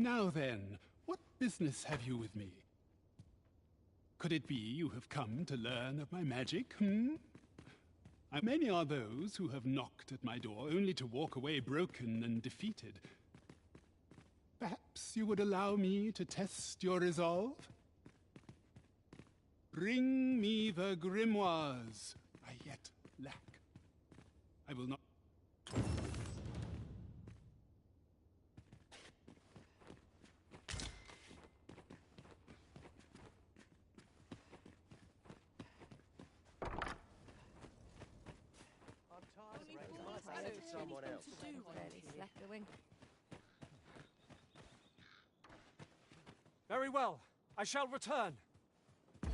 Now then, what business have you with me? Could it be you have come to learn of my magic, Many are those who have knocked at my door only to walk away broken and defeated. Perhaps you would allow me to test your resolve? Bring me the grimoires I yet lack. I will not... Someone else. Very well. I shall return. You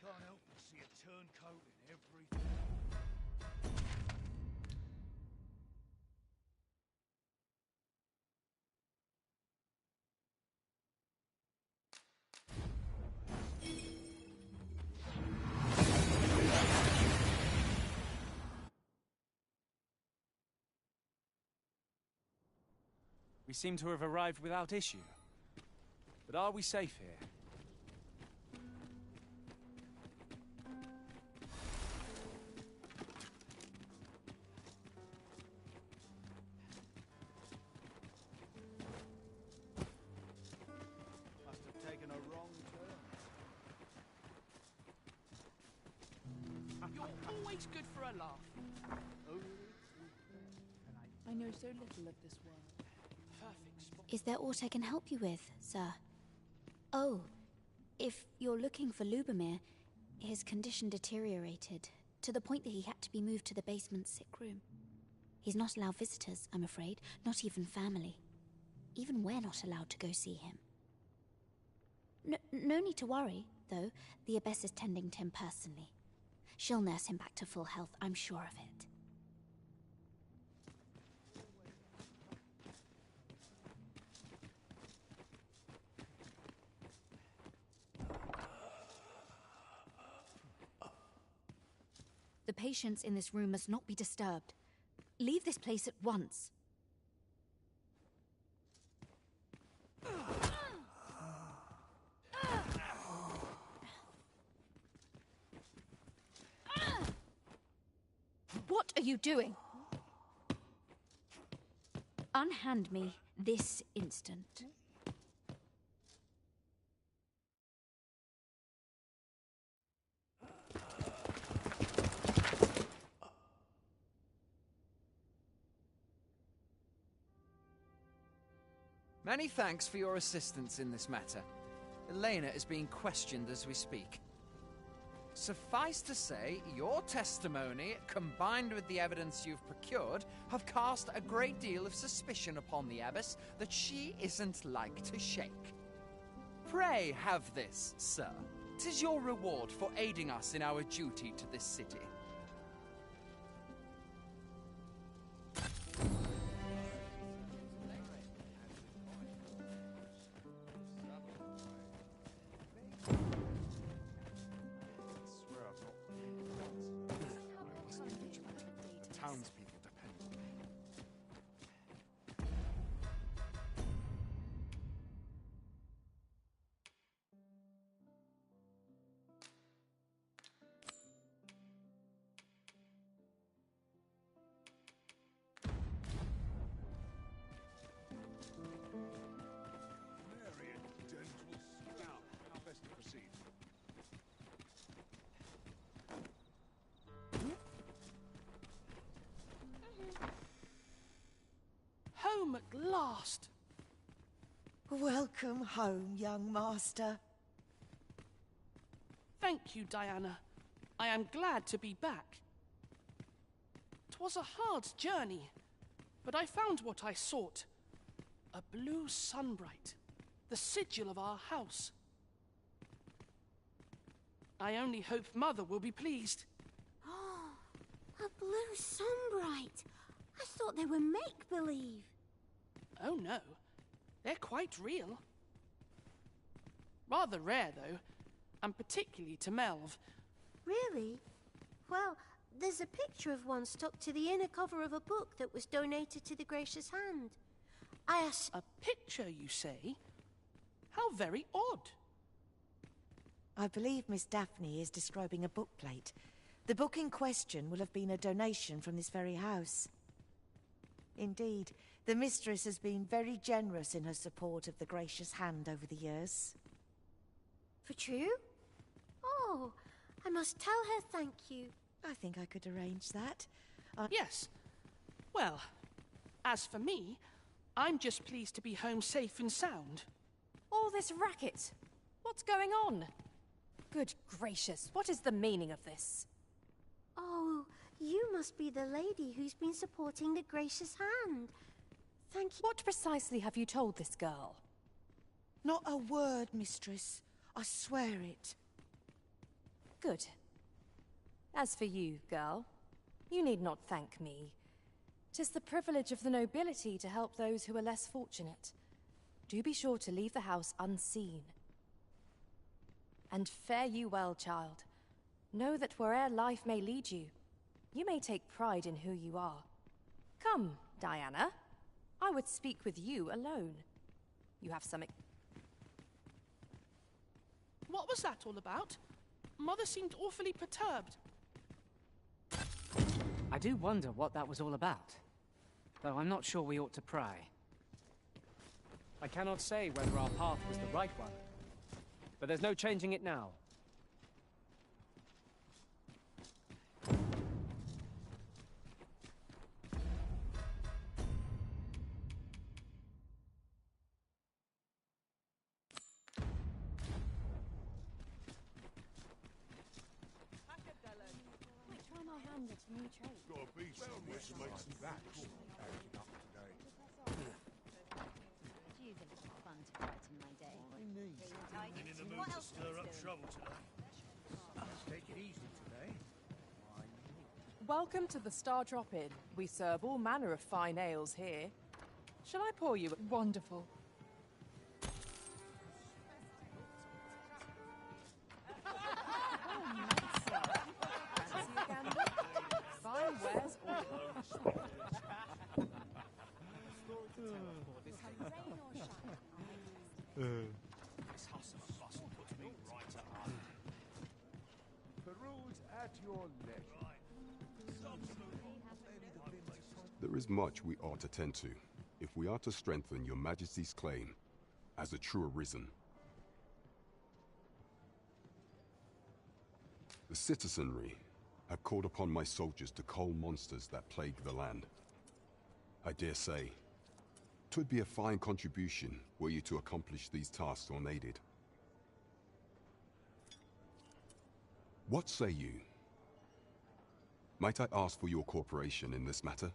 can't help but see a turncoat in everything. We seem to have arrived without issue. But are we safe here? Must have taken a wrong turn. You're always good for a laugh. I know so little of this world. Is there aught I can help you with, sir? Oh, if you're looking for Lubomir, his condition deteriorated to the point that he had to be moved to the basement sick room. He's not allowed visitors, I'm afraid, not even family. Even we're not allowed to go see him. No need to worry, though. The Abbess is tending to him personally. She'll nurse him back to full health, I'm sure of it. The patients in this room must not be disturbed. Leave this place at once. What are you doing? Unhand me this instant. Many thanks for your assistance in this matter. Elena is being questioned as we speak. Suffice to say, your testimony, combined with the evidence you've procured, have cast a great deal of suspicion upon the Abbess that she isn't like to shake. Pray have this, sir. 'Tis your reward for aiding us in our duty to this city. Townspeople depend on me. Myriad dental. Now, how best to proceed? Home at last. Welcome home, young master. Thank you, Diana. I am glad to be back. 'Twas a hard journey, but I found what I sought. A blue sunbright, the sigil of our house. I only hope Mother will be pleased. Oh, a blue sunbright. I thought they were make-believe. Oh no, they're quite real. Rather rare, though, and particularly to Melv. Really? Well, there's a picture of one stuck to the inner cover of a book that was donated to the Gracious Hand. I asked... A picture, you say? How very odd. I believe Miss Daphne is describing a bookplate. The book in question will have been a donation from this very house. Indeed, the mistress has been very generous in her support of the Gracious Hand over the years. For true? Oh, I must tell her thank you. I think I could arrange that. Yes. Well, as for me, I'm just pleased to be home safe and sound. All this racket. What's going on? Good gracious, what is the meaning of this? Oh, you must be the lady who's been supporting the Gracious Hand. Thank you. What precisely have you told this girl? Not a word, mistress. I swear it. Good. As for you, girl, you need not thank me. 'Tis the privilege of the nobility to help those who are less fortunate. Do be sure to leave the house unseen. And fare you well, child. Know that where'er life may lead you, you may take pride in who you are. Come, Diana. I would speak with you alone. You have some... What was that all about? Mother seemed awfully perturbed. I do wonder what that was all about, though I'm not sure we ought to pry. I cannot say whether our path was the right one, but there's no changing it now. Gotta be somewhere to make some backs. Acting up today. Geez, it was fun to brighten my day. Been in the mood to stir up trouble today. Let's take it easy today. Welcome to the Star Drop Inn. We serve all manner of fine ales here. Shall I pour you? Wonderful. Fine wares This hustle and bustle puts me right at home. Peruse at your leisure. There is much we ought to tend to, if we are to strengthen your Majesty's claim as a true Arisen. The citizenry have called upon my soldiers to cull monsters that plague the land. I dare say, 'twould be a fine contribution were you to accomplish these tasks unaided. What say you? Might I ask for your cooperation in this matter?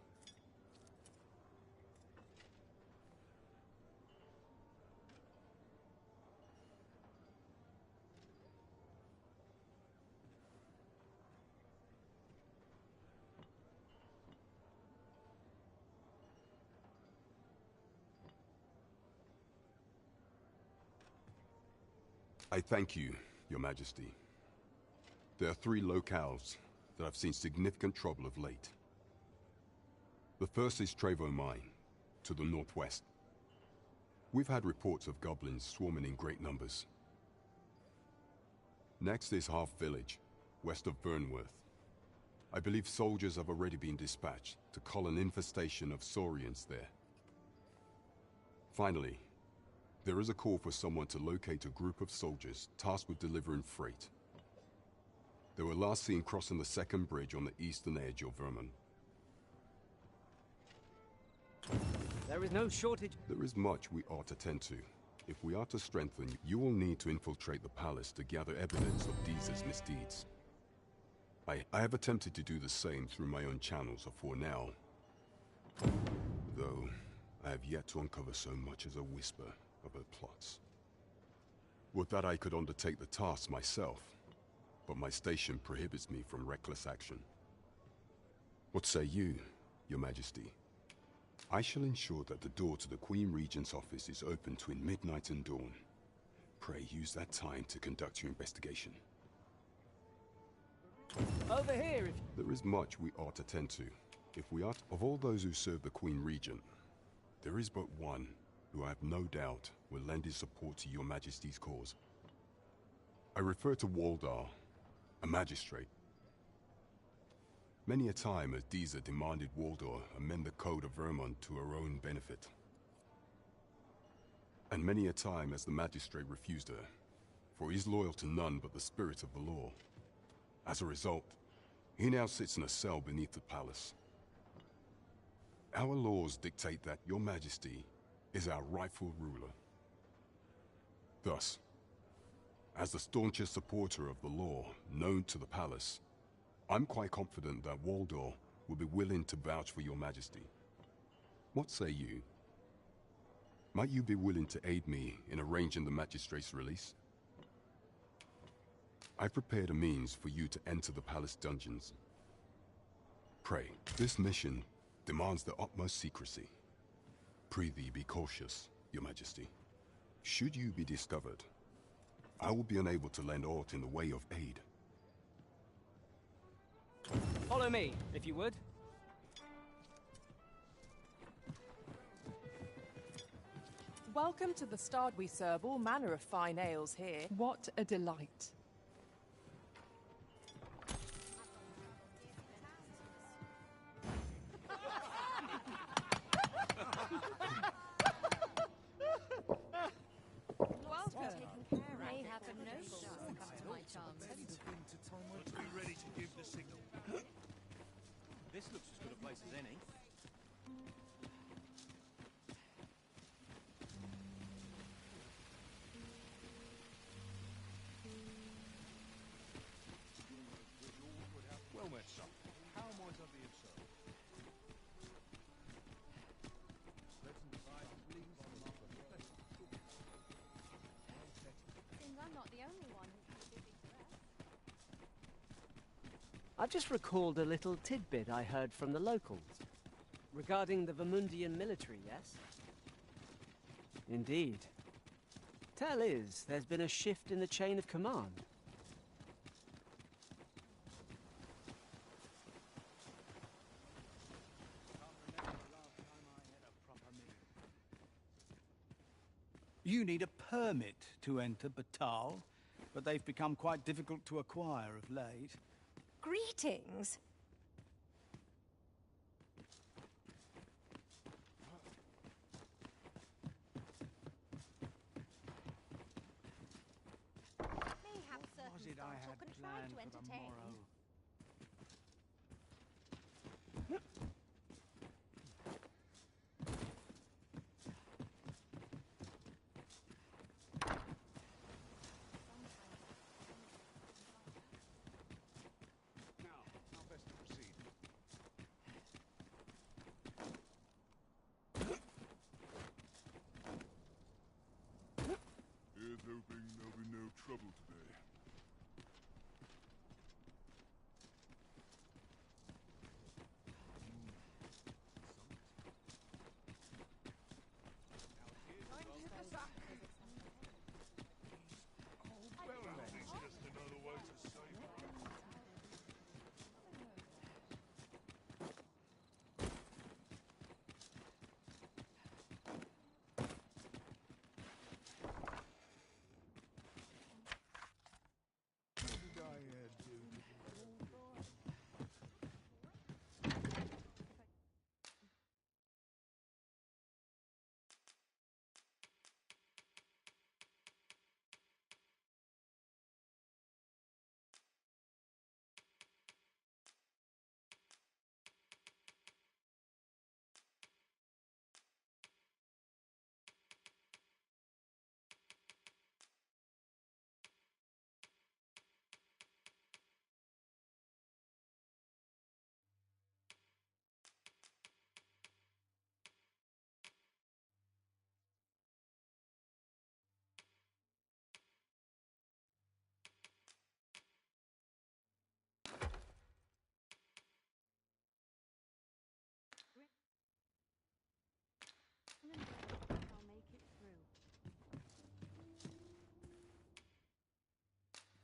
I thank you, Your Majesty. There are 3 locales that I've seen significant trouble of late. The first is Trevo Mine, to the northwest. We've had reports of goblins swarming in great numbers. Next is Half Village, west of Burnworth. I believe soldiers have already been dispatched to cull an infestation of Saurians there. Finally, there is a call for someone to locate a group of soldiers tasked with delivering freight. They were last seen crossing the second bridge on the eastern edge of Vermont. There is no shortage. There is much we ought to tend to. If we are to strengthen, you will need to infiltrate the palace to gather evidence of Deez's misdeeds. I have attempted to do the same through my own channels afore now, though I have yet to uncover so much as a whisper of her plots. Would that I could undertake the task myself, but my station prohibits me from reckless action. What say you, Your Majesty? I shall ensure that the door to the Queen Regent's office is open between midnight and dawn. Pray use that time to conduct your investigation. Over here, if... There is much we ought to tend to. If we are of all those who serve the Queen Regent, there is but one who I have no doubt will lend his support to your Majesty's cause. I refer to Waldar, a magistrate. Many a time has Disa demanded Waldar amend the Code of Vermont to her own benefit. And many a time has the magistrate refused her, for he is loyal to none but the spirit of the law. As a result, he now sits in a cell beneath the palace. Our laws dictate that your Majesty is our rightful ruler. Thus, as the staunchest supporter of the law known to the palace, I'm quite confident that Waldor will be willing to vouch for your Majesty. What say you? Might you be willing to aid me in arranging the magistrate's release? I've prepared a means for you to enter the palace dungeons. Pray, this mission demands the utmost secrecy. Prithee be cautious, your Majesty. Should you be discovered, I will be unable to lend aught in the way of aid. Follow me, if you would. Welcome to the Stard. We serve all manner of fine ales here. What a delight. May happen no succumb to my charms. Be ready to give the signal. This looks as good a place as any. Well met, son. How might I be of service? Seems I'm not the only one who can be dressed. I've just recalled a little tidbit I heard from the locals. Regarding the Vermundian military, yes? Indeed. Tell is, there's been a shift in the chain of command. You need a permit to enter Batal, but they've become quite difficult to acquire of late. Greetings. Mayhap certain Was it I thoughts had or contrived planned to for the entertain. morrow? How best to proceed? Here's hoping there'll be no trouble today. It's just another way to say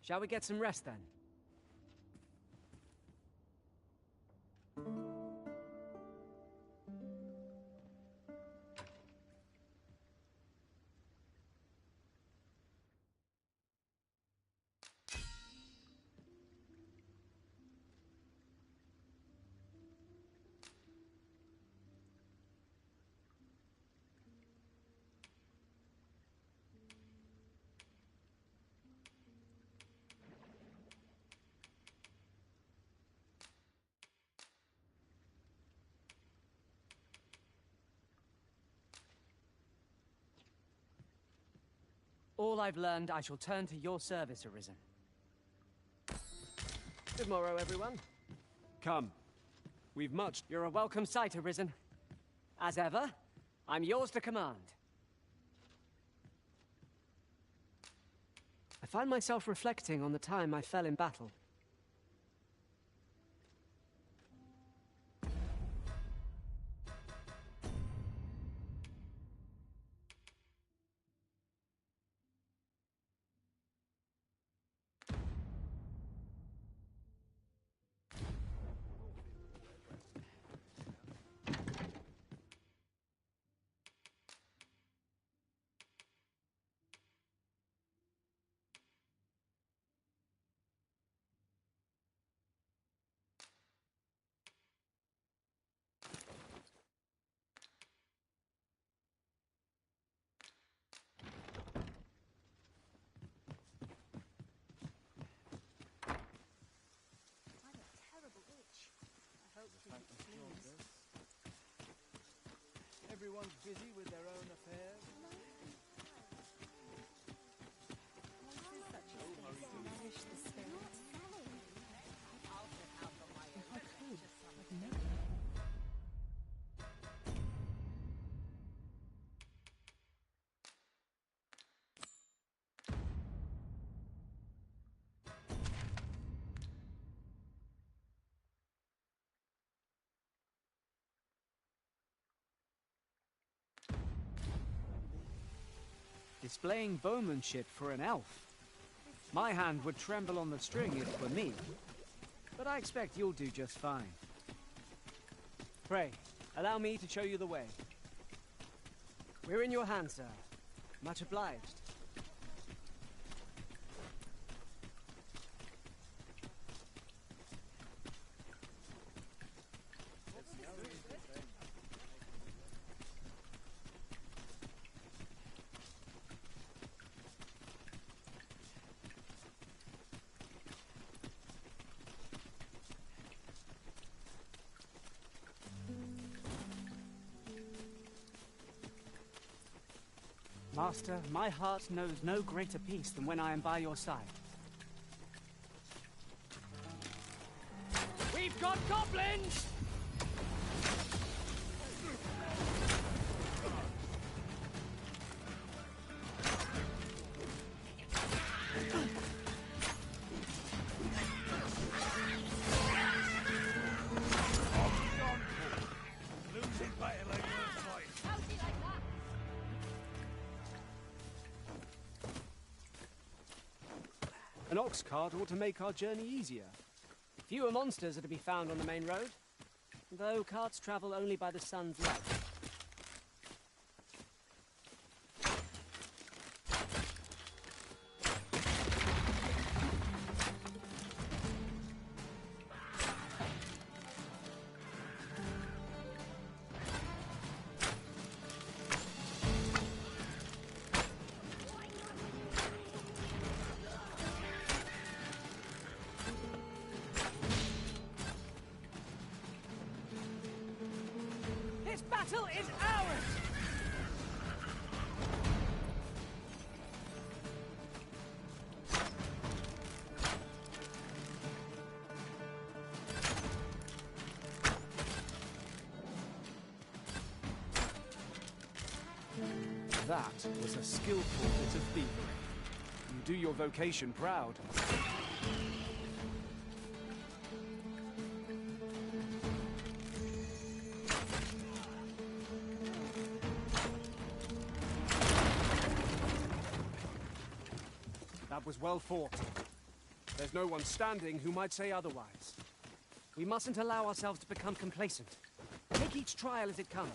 Shall we get some rest then? All I've learned, I shall turn to your service, Arisen. Good morrow, everyone. Come. We've much... You're a welcome sight, Arisen. As ever, I'm yours to command. I find myself reflecting on the time I fell in battle. Everyone's busy with their own affairs. Displaying bowmanship for an elf. My hand would tremble on the string if it were me, but I expect you'll do just fine. Pray, allow me to show you the way. We're in your hands, sir. Much obliged. Master, my heart knows no greater peace than when I am by your side. We've got goblins! An ox cart ought to make our journey easier. Fewer monsters are to be found on the main road, though carts travel only by the sun's light. This battle is ours! That was a skillful bit of thievery. You do your vocation proud. That was well fought. There's no one standing who might say otherwise. We mustn't allow ourselves to become complacent. Take each trial as it comes.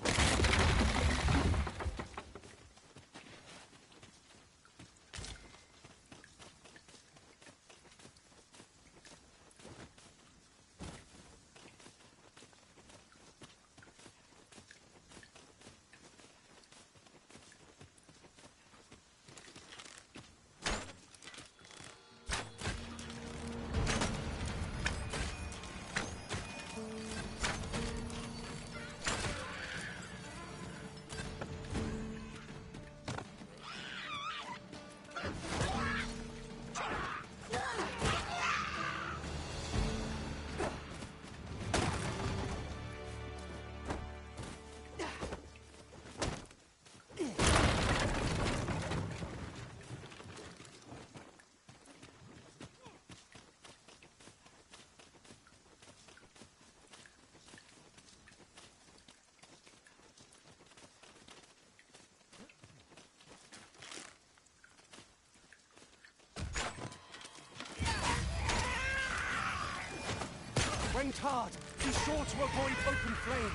When tarred, be sure to avoid open flame.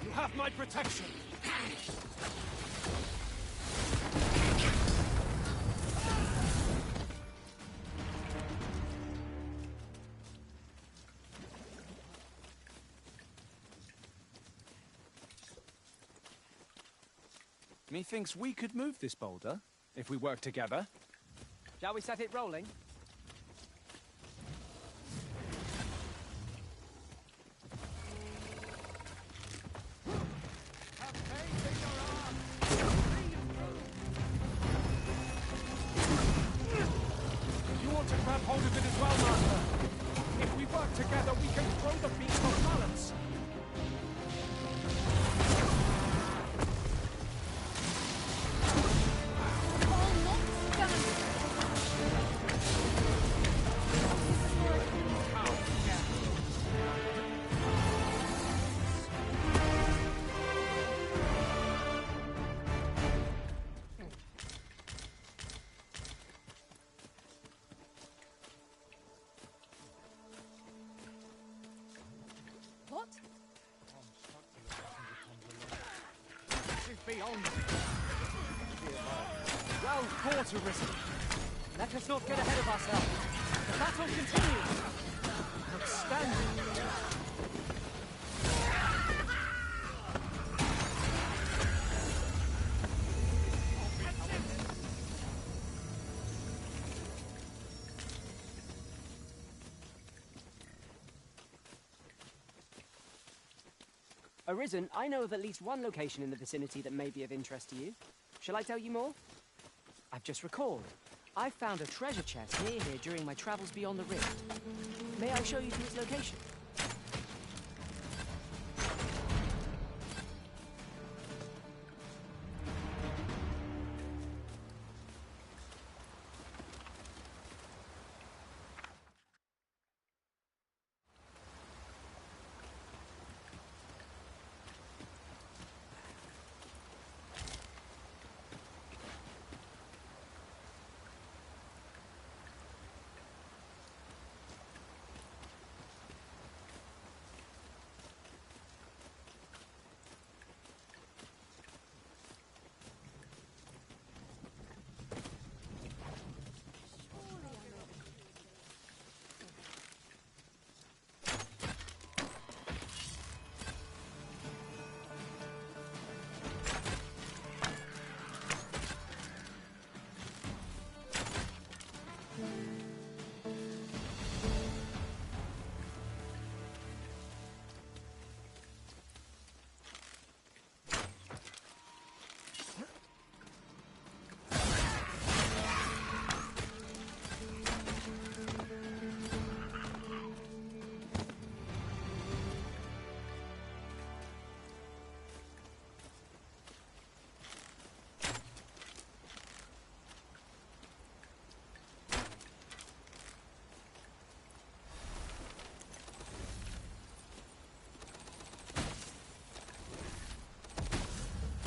You have my protection. Methinks we could move this boulder if we work together. Shall we set it rolling? You want to grab hold of it as well, Master? If we work together, we can throw the beast off balance. What? This is beyond. Well fought, Arisen. Let us not get ahead of ourselves. The battle continues. Outstanding. Arisen, I know of at least one location in the vicinity that may be of interest to you. Shall I tell you more? I've just recalled. I found a treasure chest near here during my travels beyond the rift. May I show you to its location?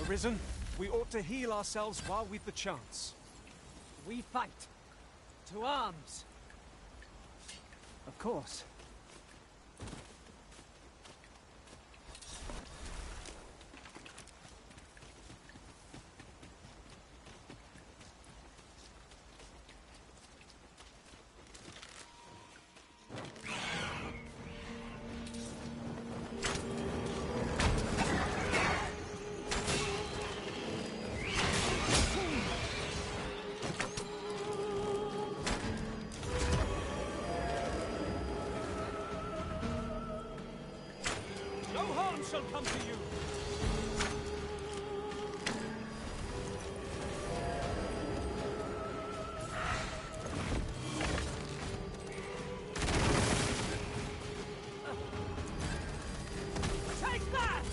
Risen, we ought to heal ourselves while we've the chance. We fight. To arms. Of course. No harm shall come to you! Take that!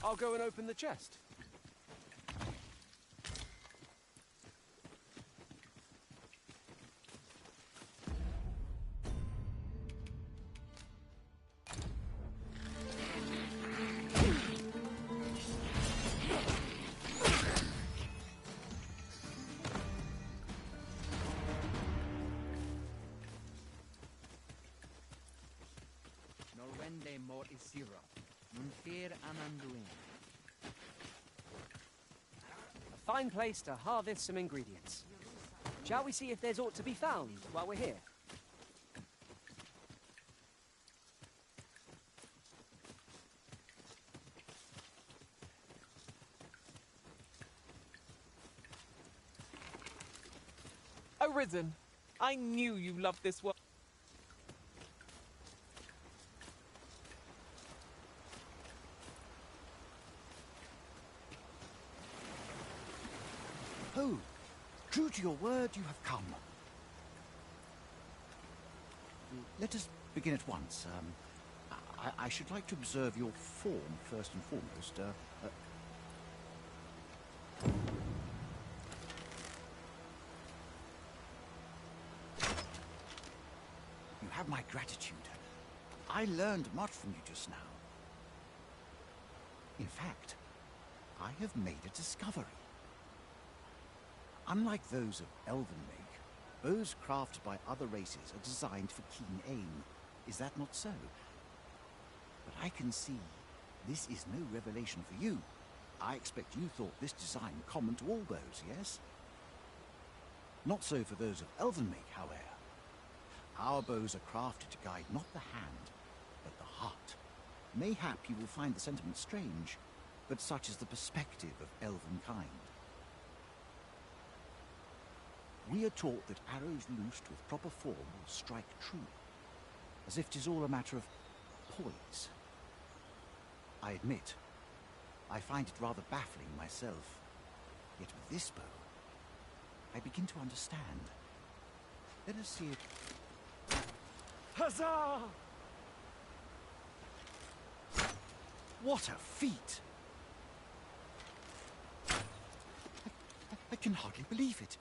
I'll go and open the chest. Norwende mor isiro. Munfir ananduin. A fine place to harvest some ingredients. Shall we see if there's aught to be found while we're here? Arisen, I knew you loved this one. Oh, true to your word, you have come. Let us begin at once. I should like to observe your form first and foremost. You have my gratitude. I learned much from you just now. In fact, I have made a discovery. Unlike those of elven make, bows crafted by other races are designed for keen aim. Is that not so? But I can see this is no revelation for you. I expect you thought this design common to all bows, yes? Not so for those of elven make, however. Our bows are crafted to guide not the hand, but the heart. Mayhap you will find the sentiment strange, but such is the perspective of elven kind. We are taught that arrows loosed with proper form will strike true, as if 'tis all a matter of poise. I admit, I find it rather baffling myself. Yet with this bow, I begin to understand. Let us see it. Huzzah! What a feat! I can hardly believe it.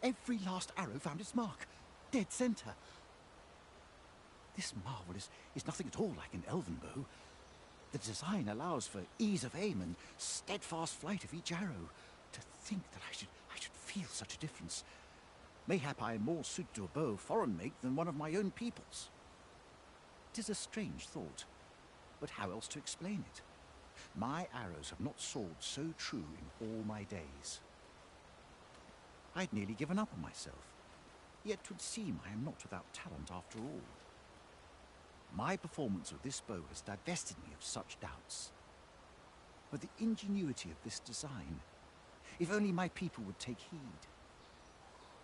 Every last arrow found its mark. Dead center. This marvel is nothing at all like an elven bow. The design allows for ease of aim and steadfast flight of each arrow. To think that I should feel such a difference. Mayhap I am more suited to a bow of foreign make than one of my own people's. 'Tis a strange thought, but how else to explain it? My arrows have not soared so true in all my days. I'd nearly given up on myself, yet 'twould seem I am not without talent after all. My performance with this bow has divested me of such doubts. But the ingenuity of this design, if only my people would take heed.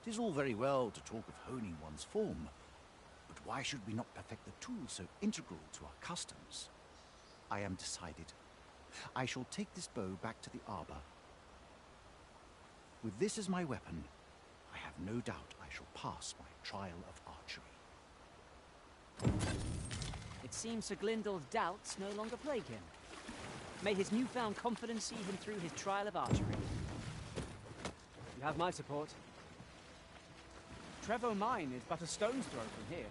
'Tis all very well to talk of honing one's form, but why should we not perfect the tool so integral to our customs? I am decided. I shall take this bow back to the arbor. With this as my weapon, I have no doubt I shall pass my trial of archery. It seems Sir Glyndal's doubts no longer plague him. May his newfound confidence see him through his trial of archery. You have my support. Trevo Mine is but a stone's throw from here.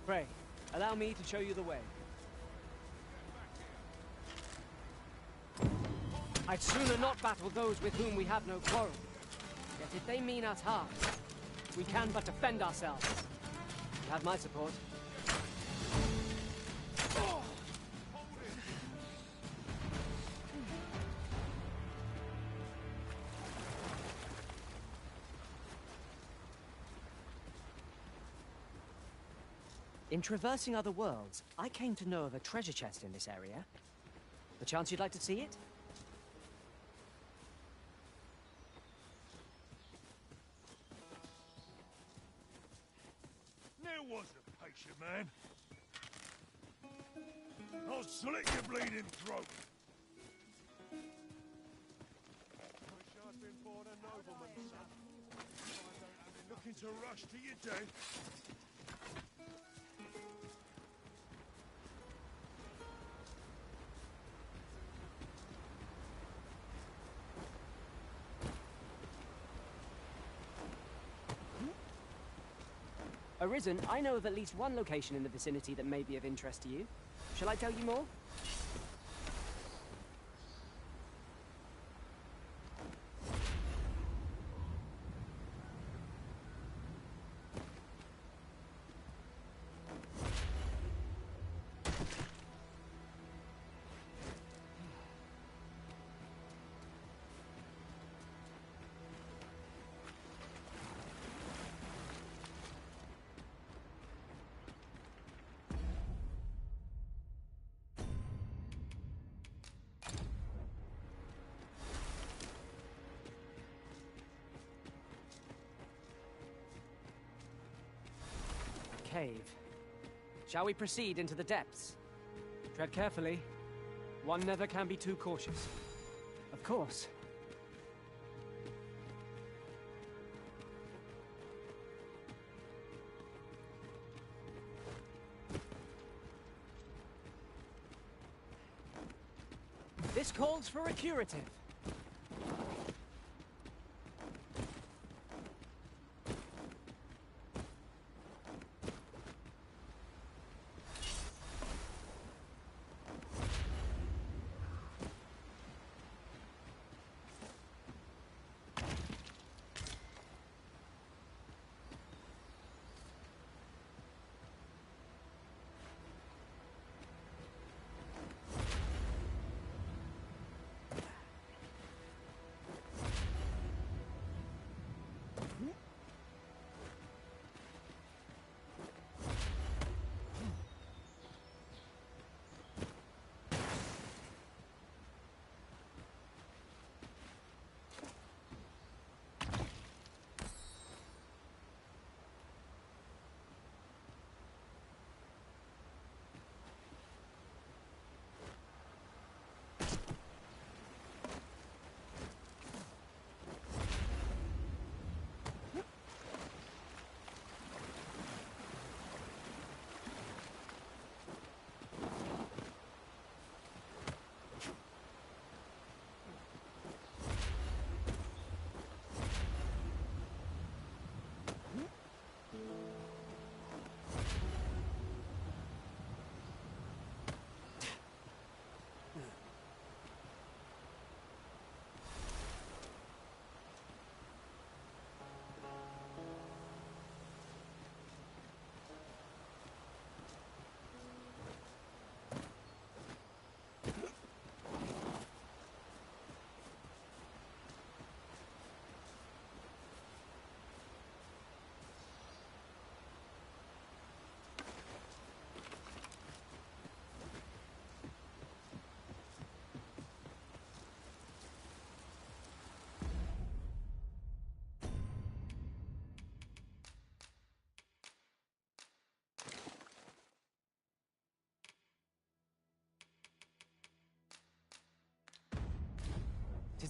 Pray, allow me to show you the way. I'd sooner not battle those with whom we have no quarrel. Yet if they mean us harm, we can but defend ourselves. You have my support. In traversing other worlds, I came to know of a treasure chest in this area. The chance you'd like to see it? There wasn't, patient man. I'll slit your bleeding throat. Wish I'd been born a nobleman, son. Looking to rush to your death. Arisen, I know of at least one location in the vicinity that may be of interest to you. Shall I tell you more? Cave. Shall we proceed into the depths? Tread carefully. One never can be too cautious. Of course. This calls for a curative.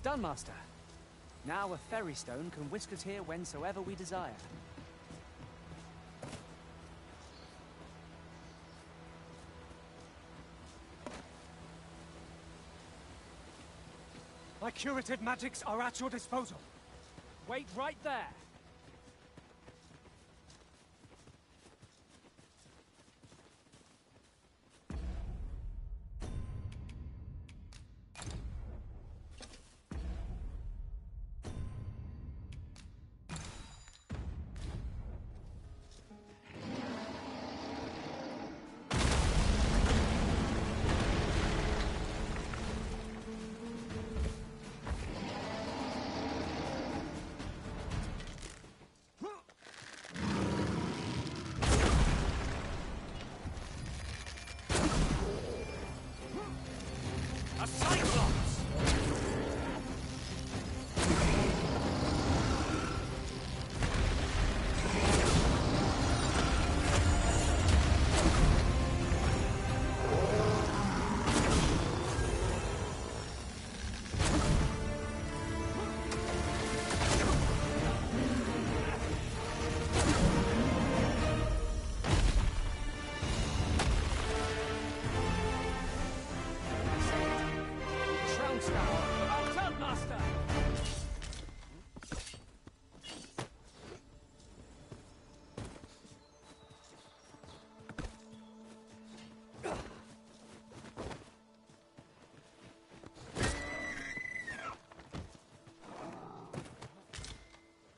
done, Master. Now a ferry stone can whisk us here whensoever we desire. My curative magics are at your disposal. Wait right there.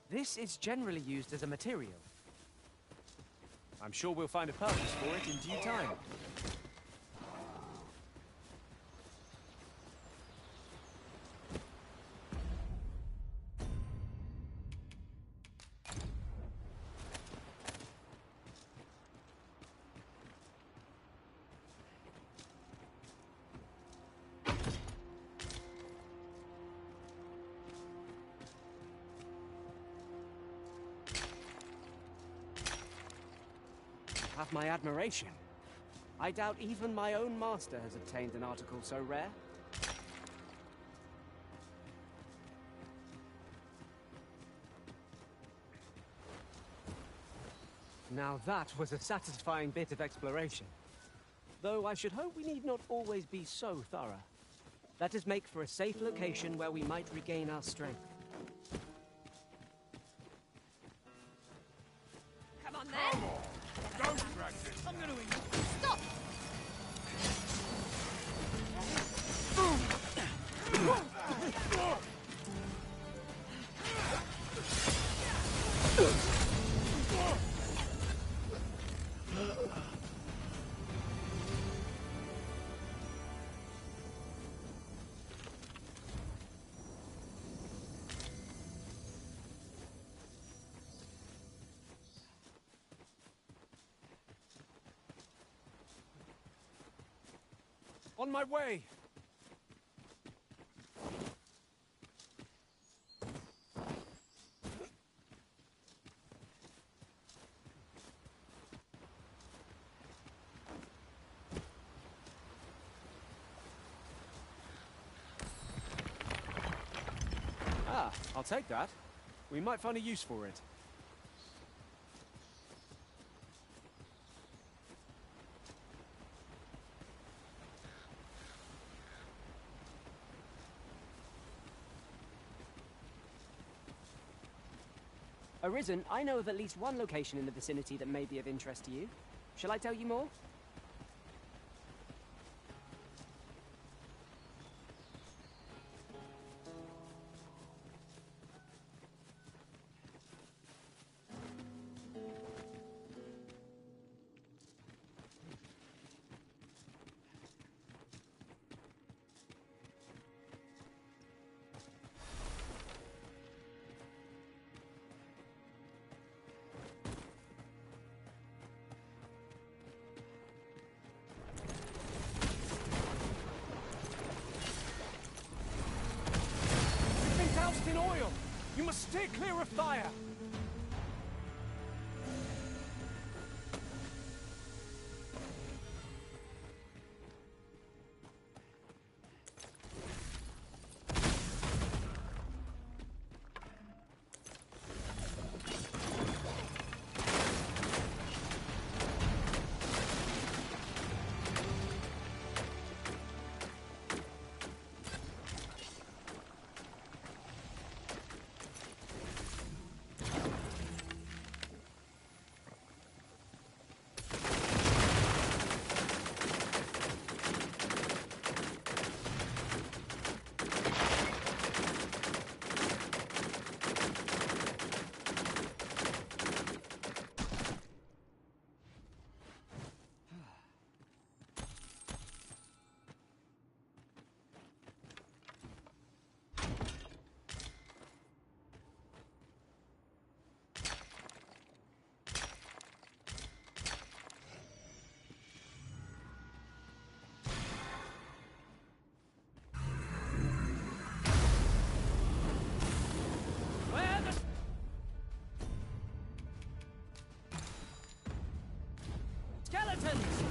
This is generally used as a material. I'm sure we'll find a purpose for it in due time. Have my admiration. I doubt even my own master has obtained an article so rare. Now that was a satisfying bit of exploration. Though I should hope we need not always be so thorough. Let us make for a safe location where we might regain our strength. Come on then! Don't practice! I'm gonna eat. Stop! On my way! Ah, I'll take that. We might find a use for it. Arisen, I know of at least one location in the vicinity that may be of interest to you. Shall I tell you more? In oil! You must stay clear of fire! Spartans!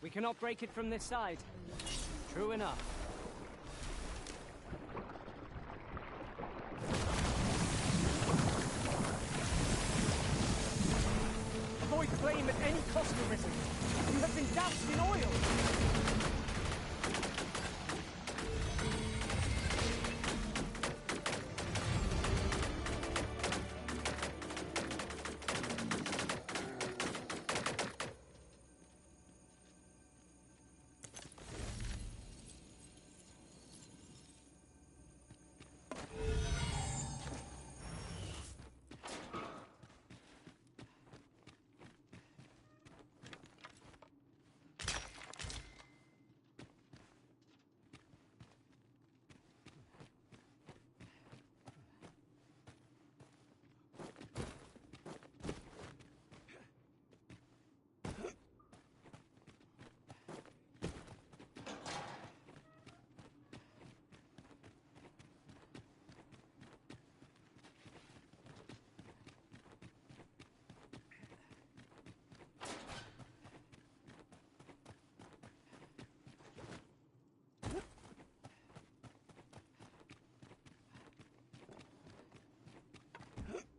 We cannot break it from this side. True enough. Avoid flame at any cost, Arisen. You have been doused in oil.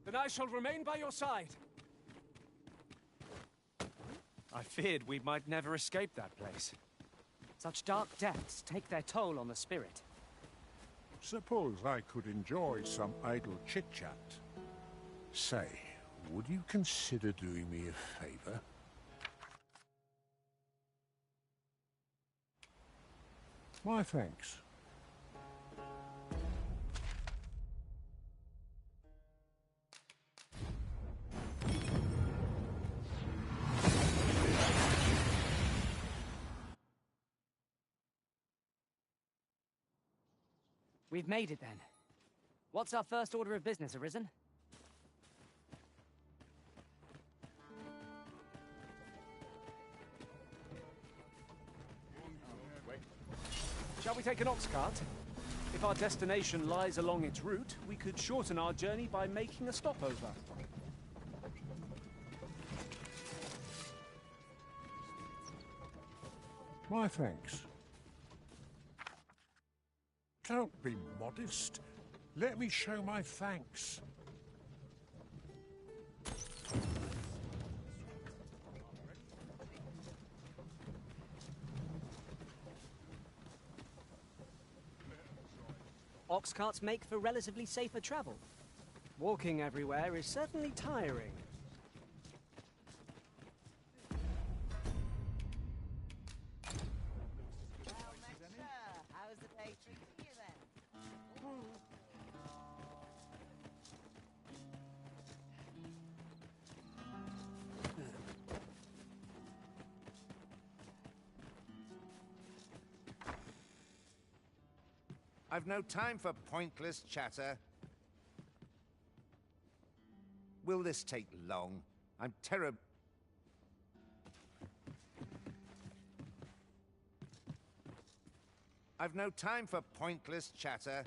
Then I shall remain by your side. I feared we might never escape that place. Such dark depths take their toll on the spirit. Suppose I could enjoy some idle chit-chat. Say, would you consider doing me a favor? My thanks. We've made it then. What's our first order of business, Arisen? Shall we take an ox cart? If our destination lies along its route, we could shorten our journey by making a stopover. My thanks. Don't be modest. Let me show my thanks. Ox carts make for relatively safer travel. Walking everywhere is certainly tiring. How's the day treating you then? I've no time for pointless chatter. Will this take long? I'm terrible. I've no time for pointless chatter.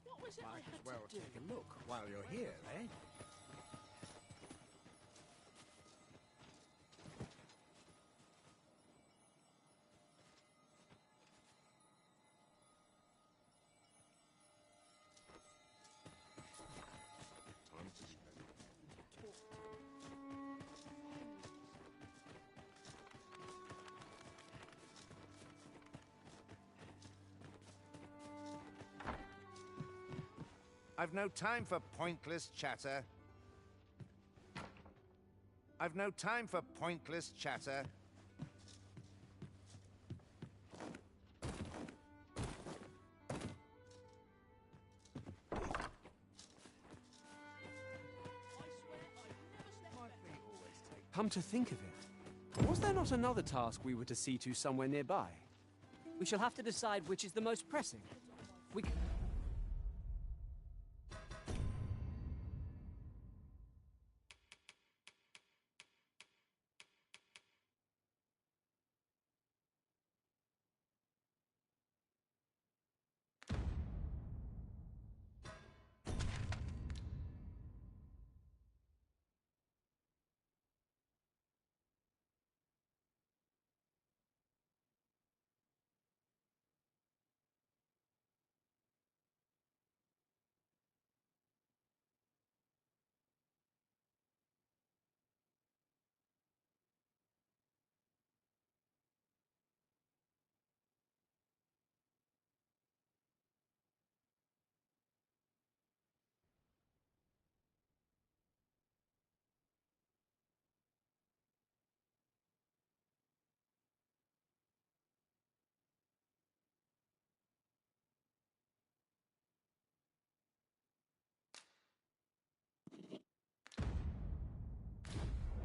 What was it Might I as had well to do? take a look while you're here, eh? I've no time for pointless chatter. I've no time for pointless chatter. Come to think of it, was there not another task we were to see to somewhere nearby? We shall have to decide which is the most pressing. We c-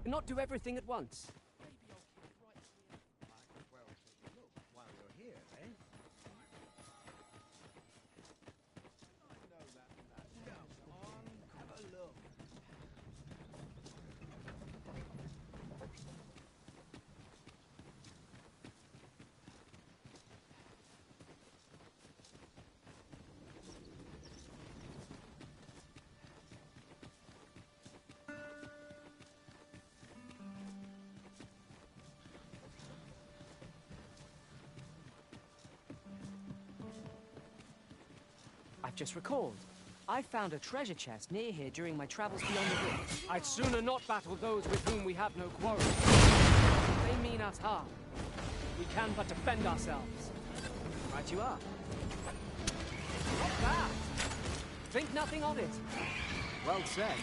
not do everything at once. Well, take a look while you're here, eh? I know that. Come on, have a look. I've just recalled. I found a treasure chest near here during my travels beyond the ridge. I'd sooner not battle those with whom we have no quarrel. They mean us harm. We can but defend ourselves. Right you are. Not bad. Think nothing of it. Well said.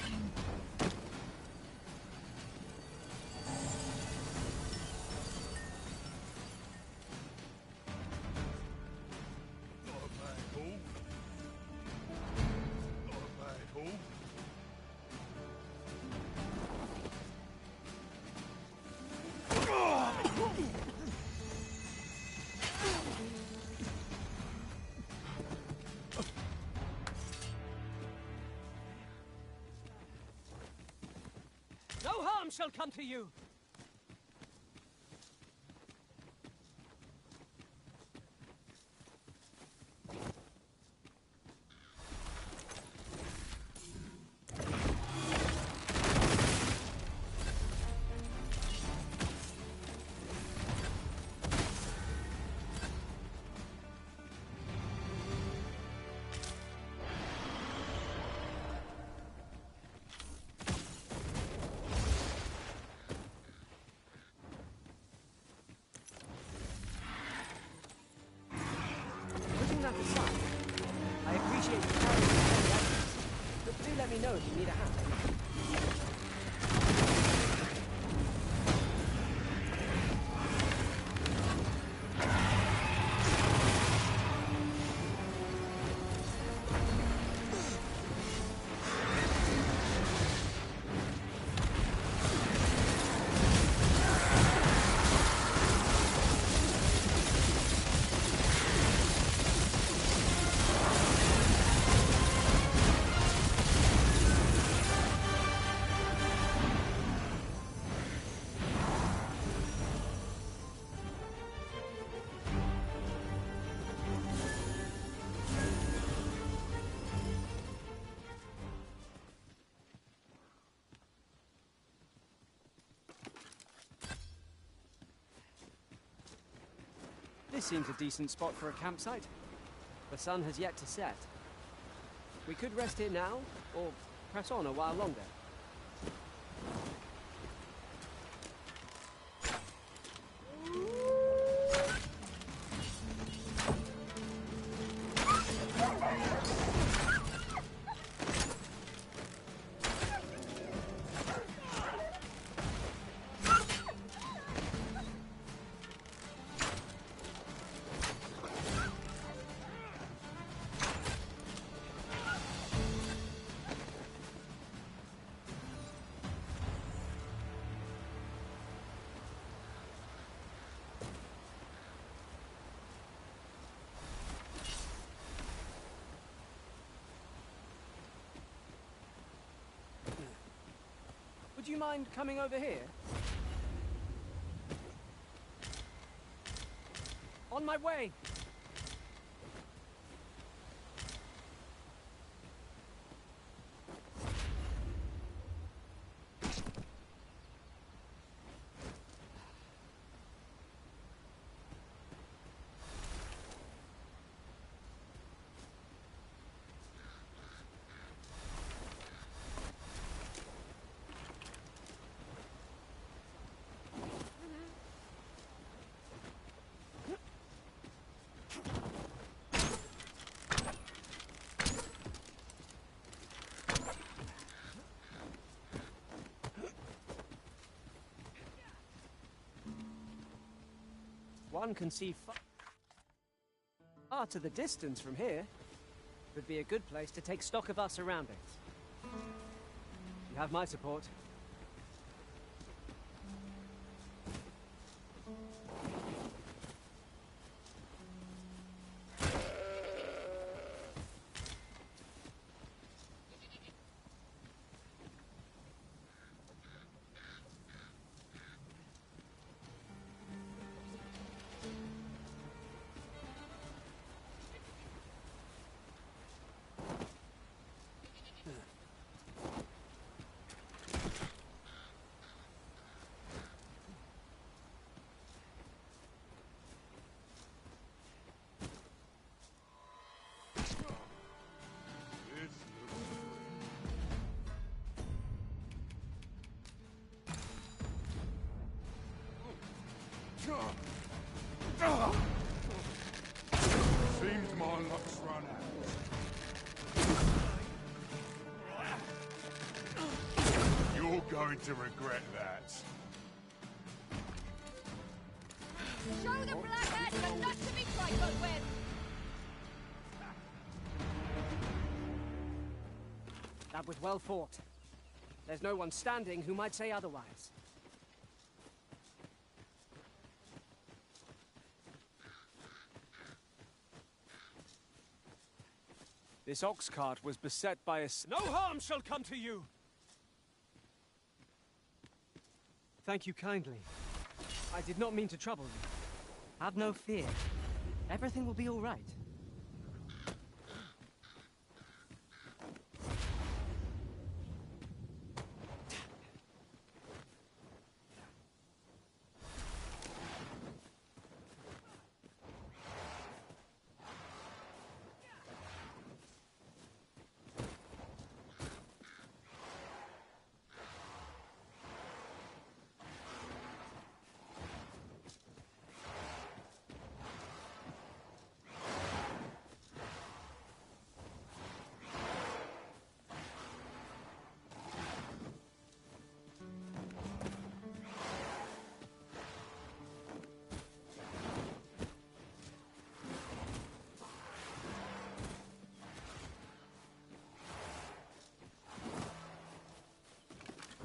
No harm shall come to you! That aside, I appreciate you carrying the evidence, but do let me know if you need a hand. This seems a decent spot for a campsite. The sun has yet to set. We could rest here now, or press on a while longer. Would you mind coming over here? On my way! One can see far to the distance from here. Would be a good place to take stock of our surroundings. You have my support. Seems my luck's run out. You're going to regret that. Show the blackheads the not to be trifled with! That was well fought. There's no one standing who might say otherwise. This ox cart was beset by a... No harm shall come to you! Thank you kindly. I did not mean to trouble you. Have no fear. Everything will be all right.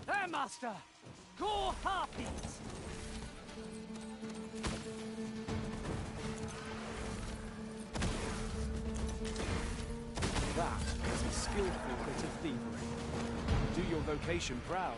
There, Master! Gore harpies! That is a skillful bit of thievery. Do your vocation proud.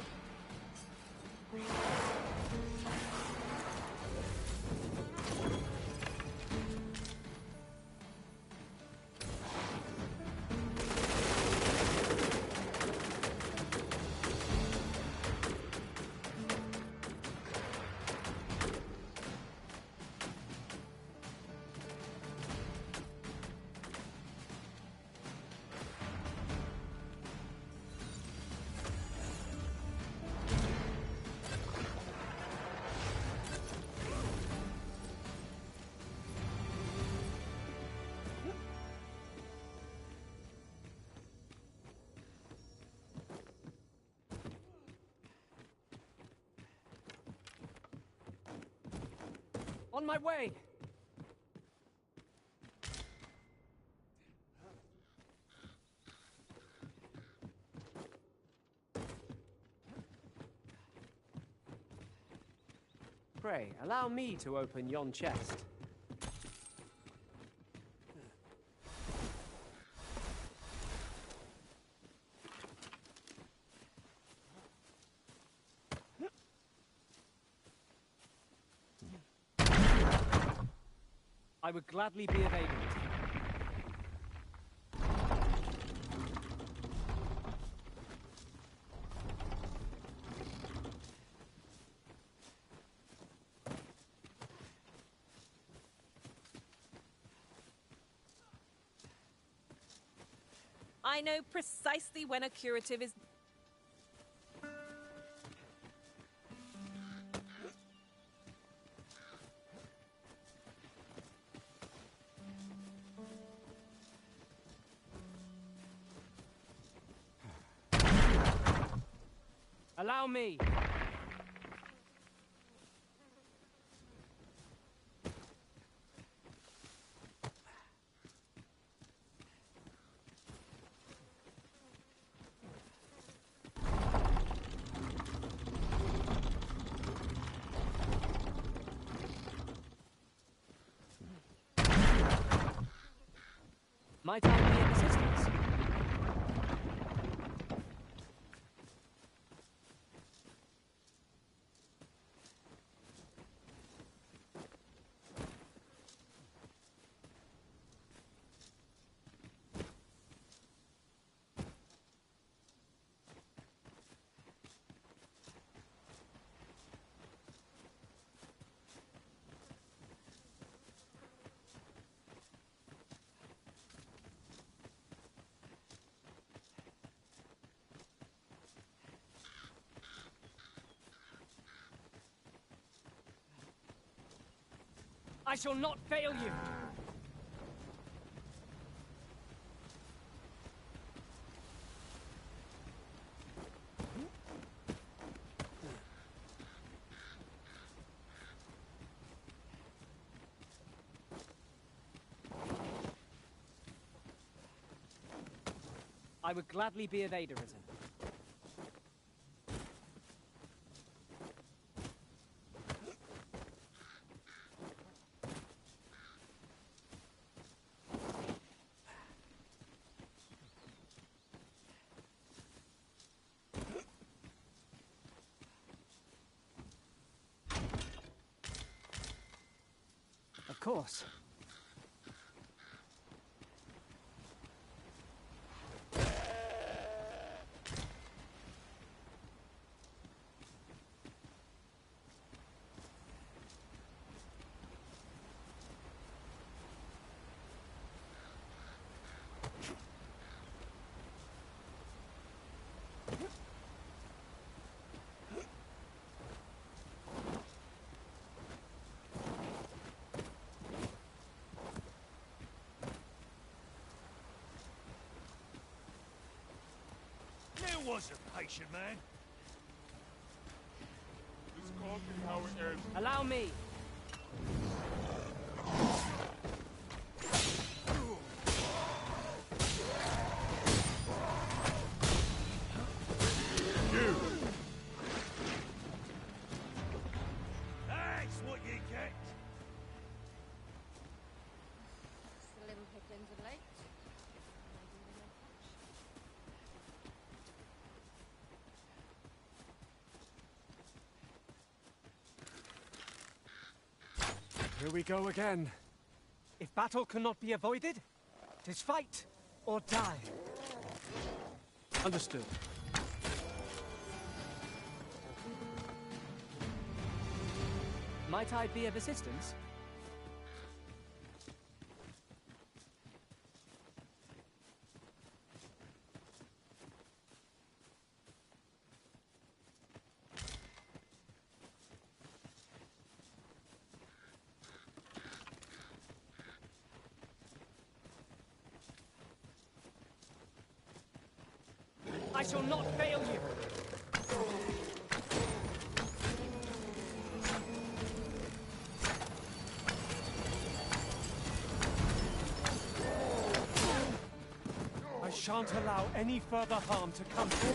On my way! Pray, allow me to open yon chest. I would gladly be of aid. I know precisely when a curative is... Allow me. Might I be of assistance? I shall not fail you! I would gladly be of aid, Arisen. Of course. There was a patient man. This can't be how it ends. Allow me. That's what you get. Slim pickings of late. Here we go again. If battle cannot be avoided, 'tis fight or die. Understood. Might I be of assistance? I shall not fail you! I shan't allow any further harm to come to you.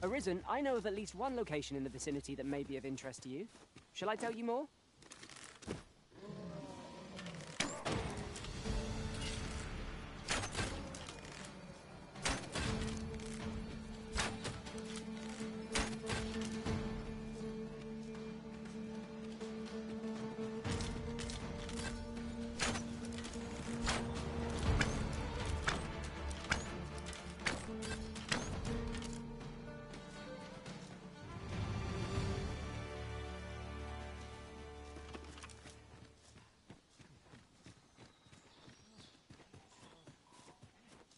Arisen, I know of at least one location in the vicinity that may be of interest to you. Shall I tell you more?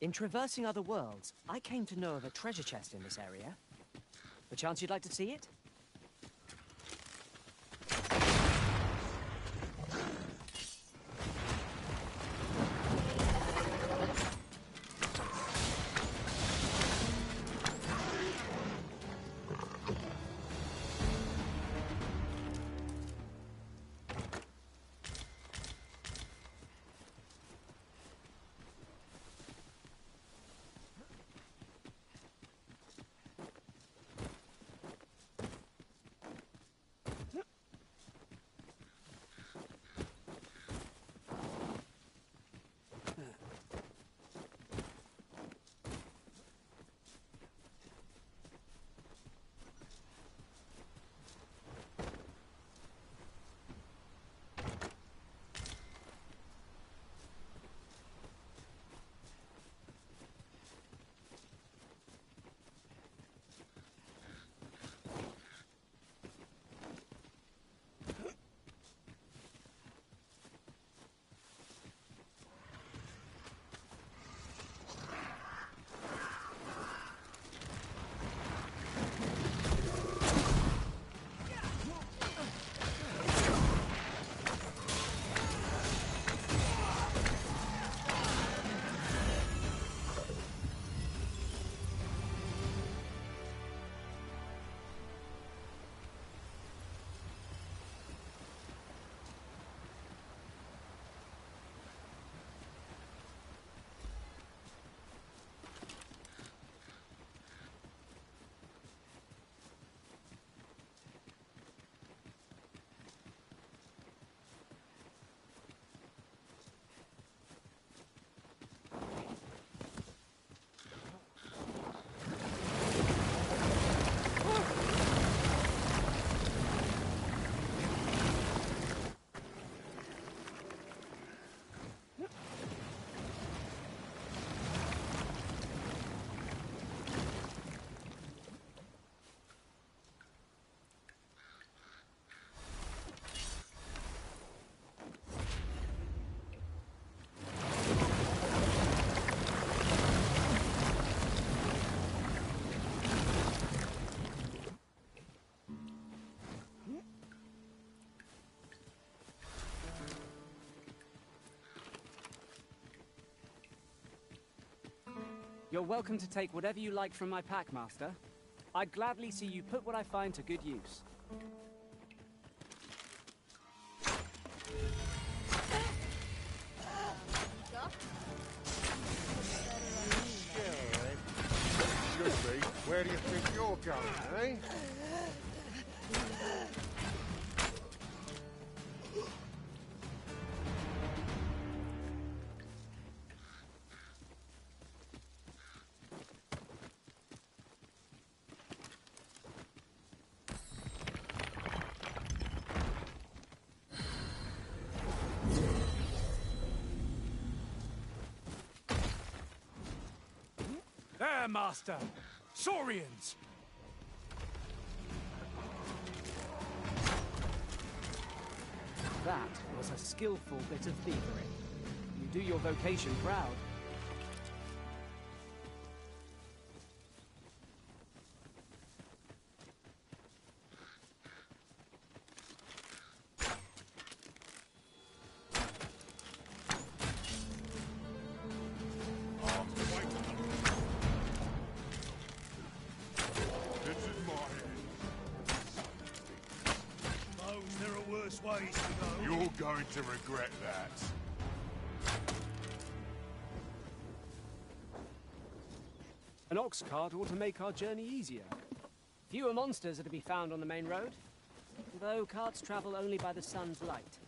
In traversing other worlds, I came to know of a treasure chest in this area. Perchance you'd like to see it? You're welcome to take whatever you like from my pack, Master. I'd gladly see you put what I find to good use. Excuse me, where do you think you're going, eh? There, Master! Saurians! That was a skillful bit of thievery. You do your vocation proud. Ways to go. You're going to regret that. An ox cart ought to make our journey easier. Fewer monsters are to be found on the main road, though carts travel only by the sun's light.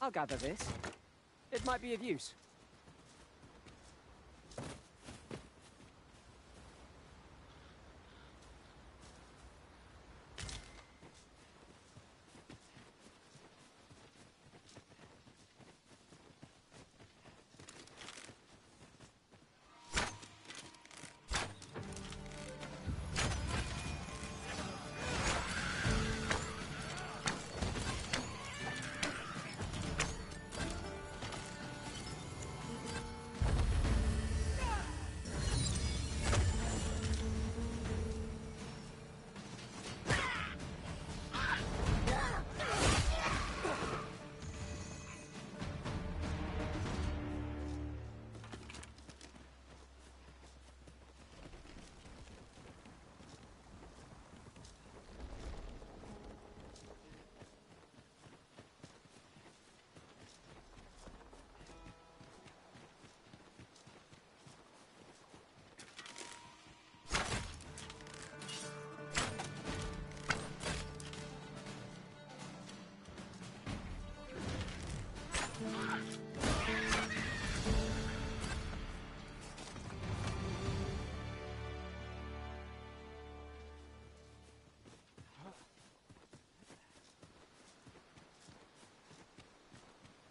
I'll gather this. It might be of use.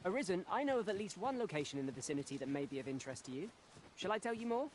Arisen, I know of at least one location in the vicinity that may be of interest to you. Shall I tell you more?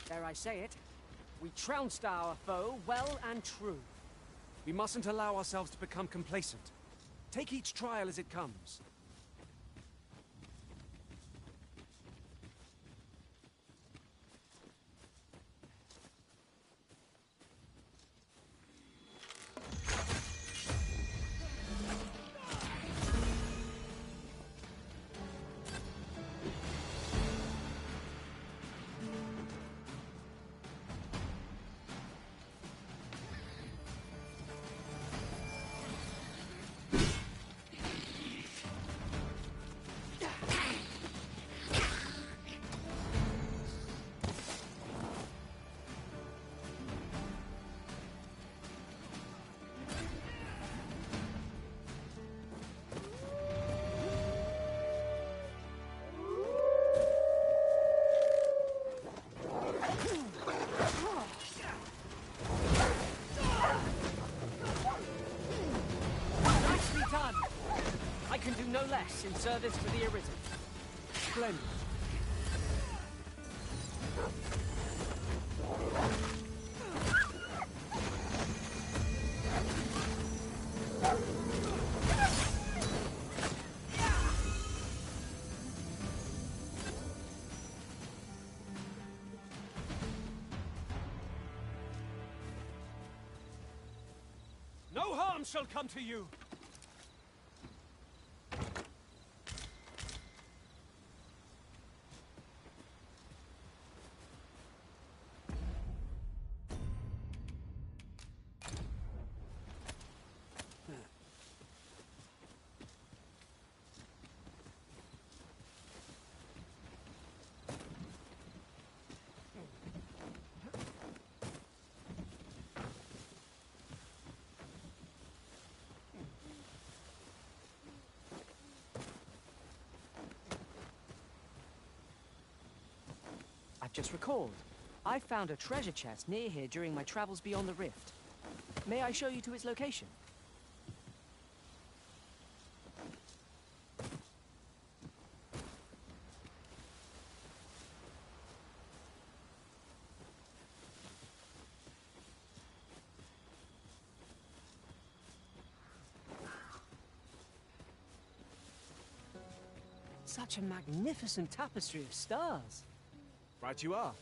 Dare I say it, we trounced our foe well and true. We mustn't allow ourselves to become complacent. Take each trial as it comes. No less in service for the Arisen. Splendid. No harm shall come to you! I've just recalled. I found a treasure chest near here during my travels beyond the rift. May I show you to its location? Such a magnificent tapestry of stars. Right you are.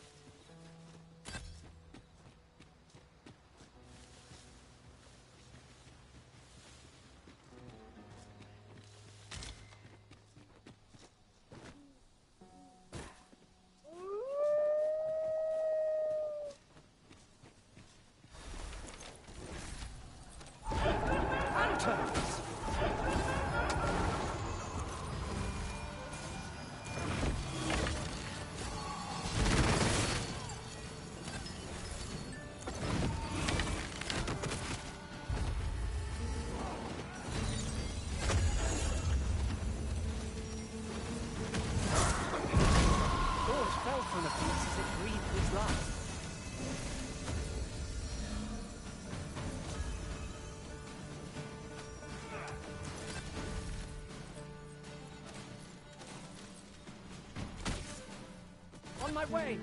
my way!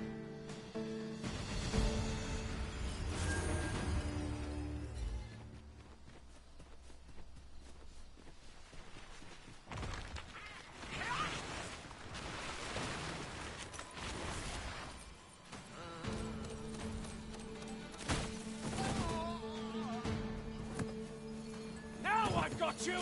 Now I've got you!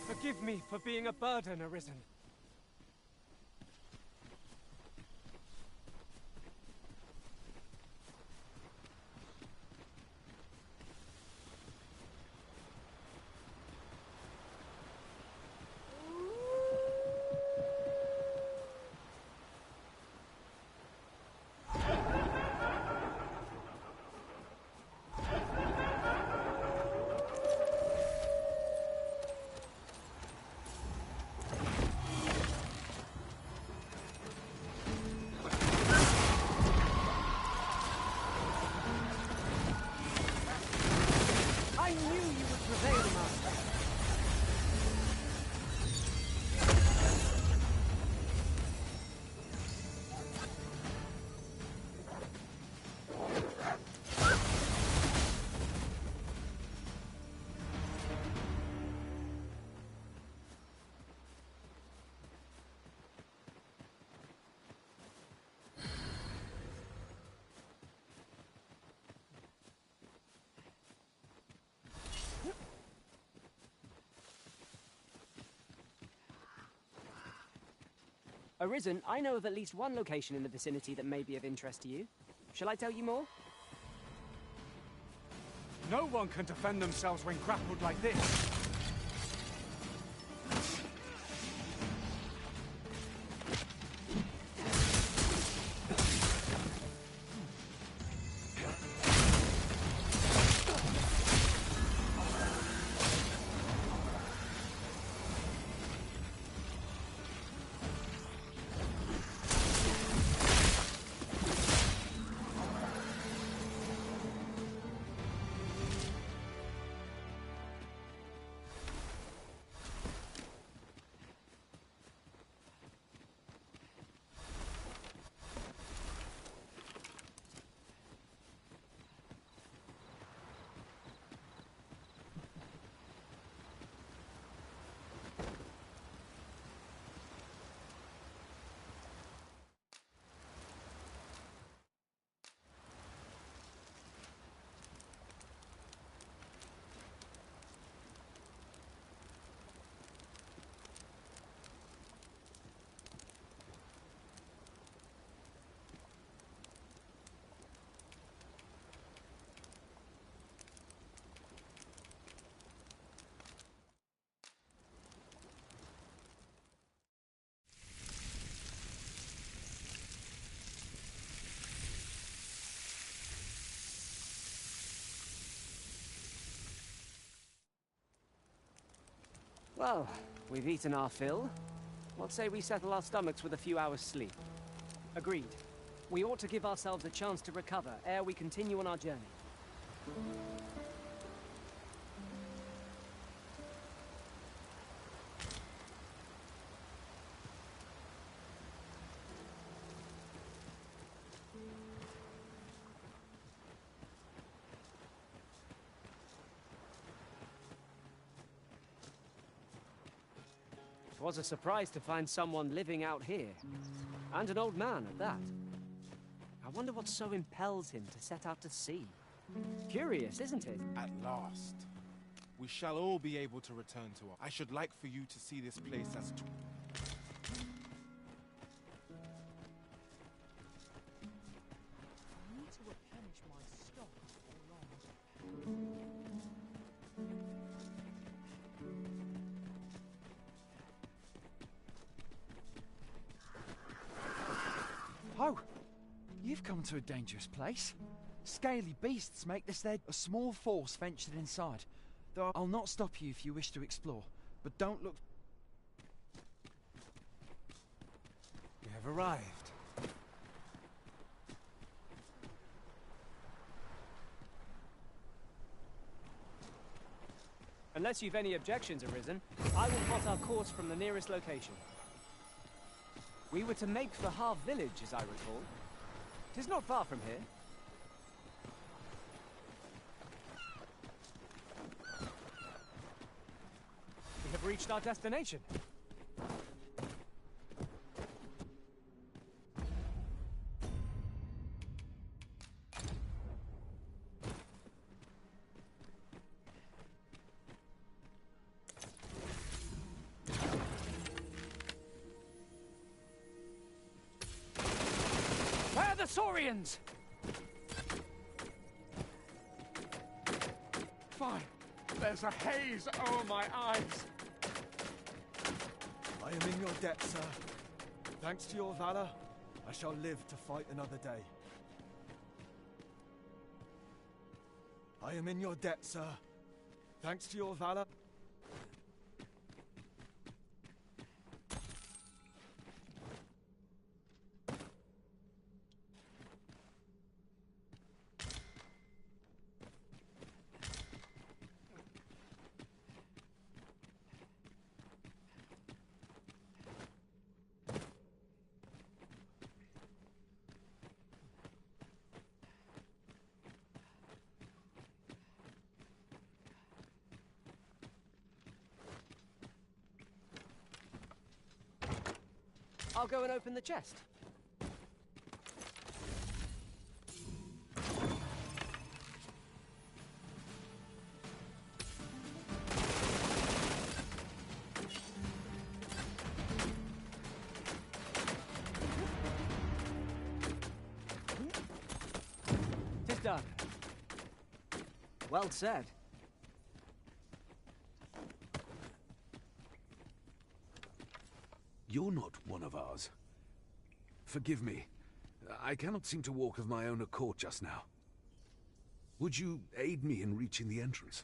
Forgive me for being a burden, Arisen. I knew you would prevail, Master. Arisen, I know of at least one location in the vicinity that may be of interest to you. Shall I tell you more? No one can defend themselves when grappled like this. Well, we've eaten our fill. What say we settle our stomachs with a few hours' sleep? Agreed. We ought to give ourselves a chance to recover ere we continue on our journey. It was a surprise to find someone living out here. And an old man at that. I wonder what so impels him to set out to sea. Curious, isn't it? At last. We shall all be able to return to our... I should like for you to see this place as... I need to replenish my stock before long. Oh, you've come to a dangerous place. Scaly beasts make this their a small force ventured inside. Though I'll not stop you if you wish to explore, but don't look... We have arrived. Unless you've any objections arisen, I will plot our course from the nearest location. We were to make for Harv village, as I recall. 'Tis not far from here. We have reached our destination. Where are the Saurians? Fine. There's a haze over my eyes. I am in your debt, sir. Thanks to your valor, I shall live to fight another day. I am in your debt, sir. Thanks to your valor... I'll go and open the chest. Tis done. Well said. You're not one of ours. Forgive me. I cannot seem to walk of my own accord just now. Would you aid me in reaching the entrance?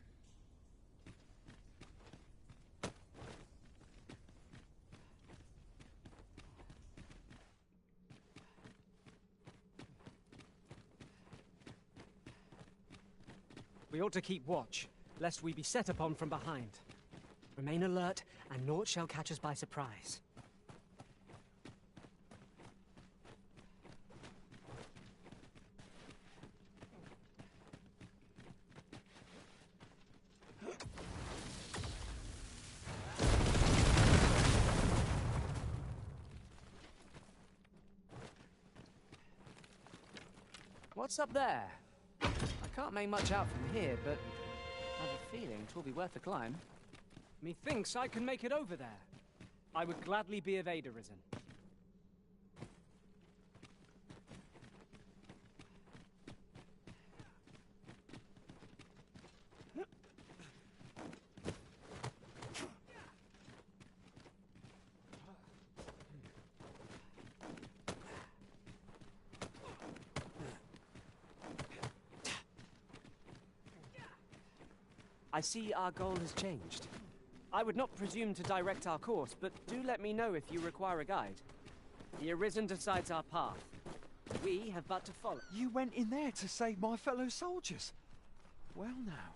We ought to keep watch, lest we be set upon from behind. Remain alert, and naught shall catch us by surprise. What's up there? I can't make much out from here, but I have a feeling 'twill be worth the climb. Methinks I can make it over there. I would gladly be of aid, Arisen. I see our goal has changed. I would not presume to direct our course, but do let me know if you require a guide. The Arisen decides our path. We have but to follow. You went in there to save my fellow soldiers. Well now.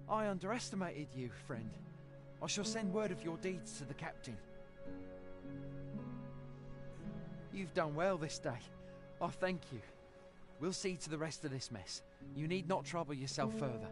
I underestimated you, friend. I shall send word of your deeds to the captain. You've done well this day. I thank you. We'll see to the rest of this mess. You need not trouble yourself further.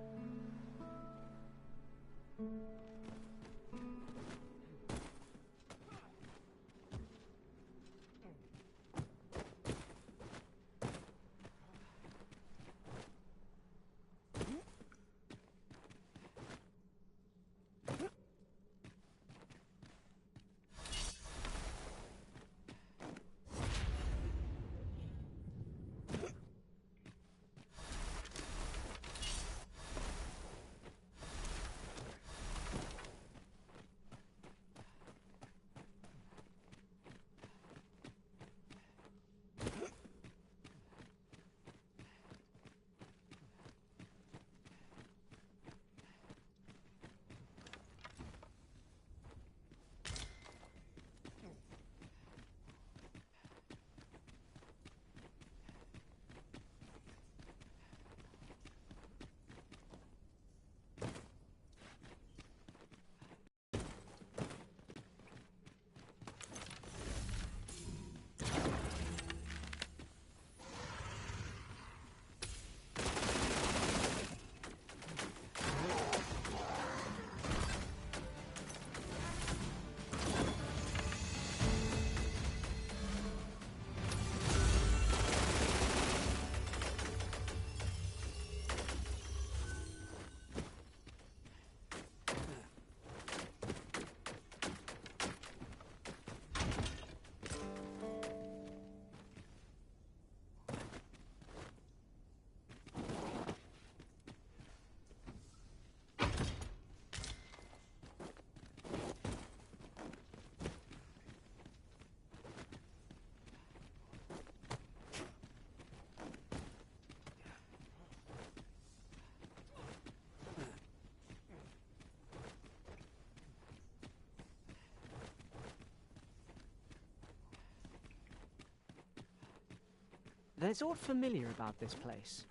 There's aught familiar about this place.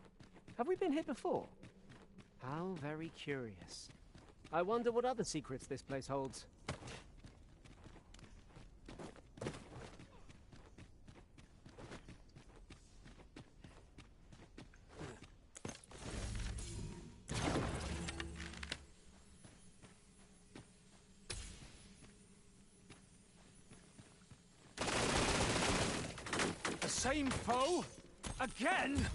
Have we been here before? How very curious. I wonder what other secrets this place holds. The same foe? Again?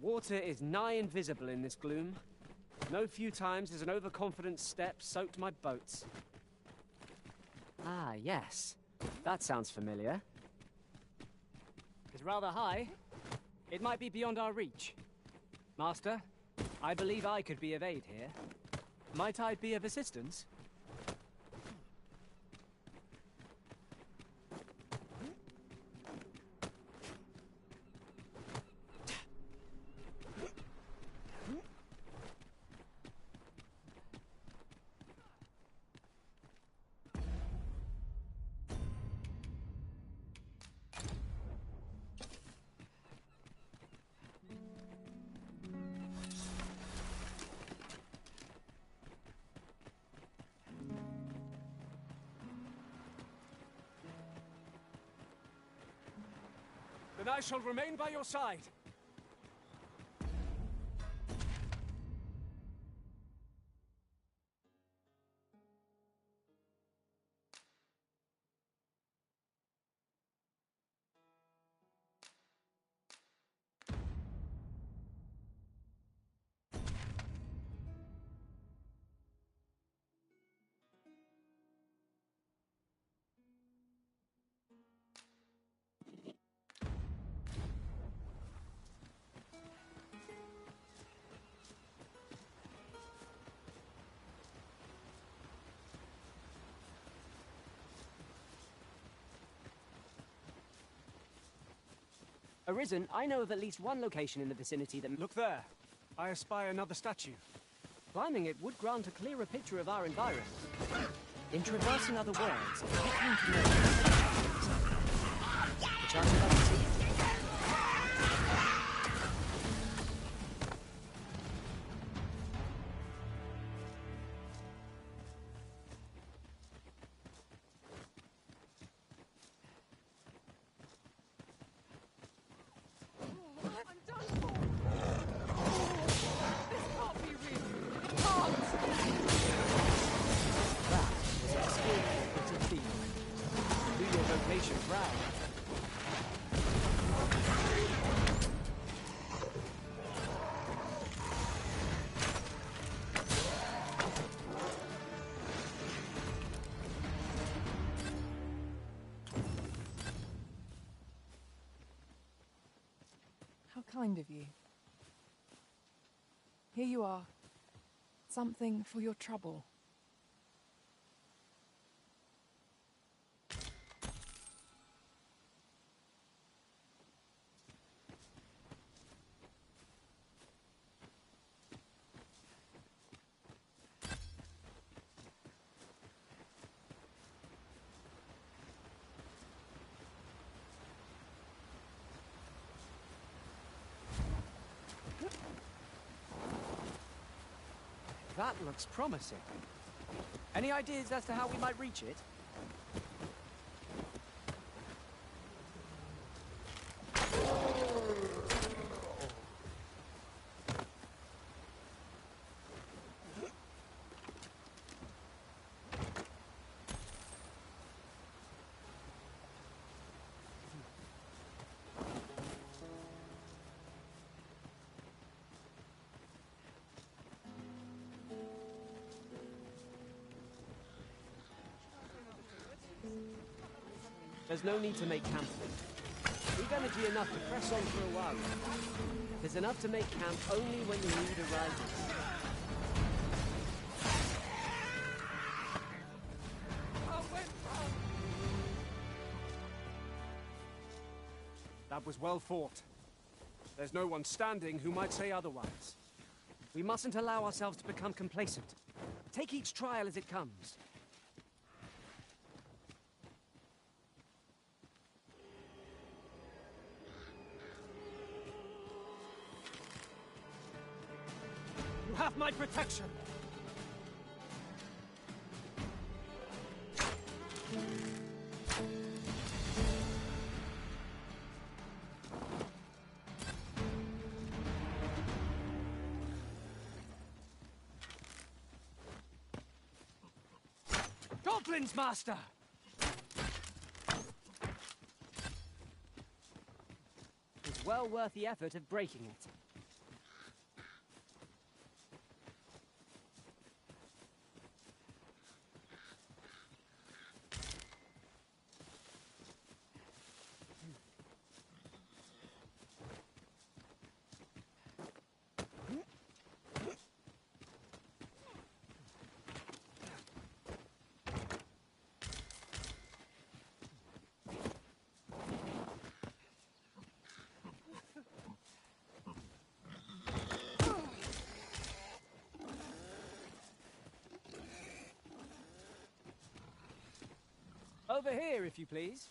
Water is nigh invisible in this gloom. No few times has an overconfident step soaked my boats. Ah, yes. That sounds familiar. It's rather high. It might be beyond our reach. Master, I believe I could be of aid here. Might I be of assistance? Then I shall remain by your side. Arisen, I know of at least one location in the vicinity that... Look there. I espy another statue. Climbing it would grant a clearer picture of our environment. In traversing other worlds, I came to know... The chance of us seeing... How kind of you. Here you are. Something for your trouble. That looks promising. Any ideas as to how we might reach it? There's no need to make camp. We've energy enough to press on for a while. There's enough to make camp only when the need arises. That was well fought. There's no one standing who might say otherwise. We mustn't allow ourselves to become complacent. Take each trial as it comes. You have my protection! Goblins, Master! It's well worth the effort of breaking it. Over here, if you please.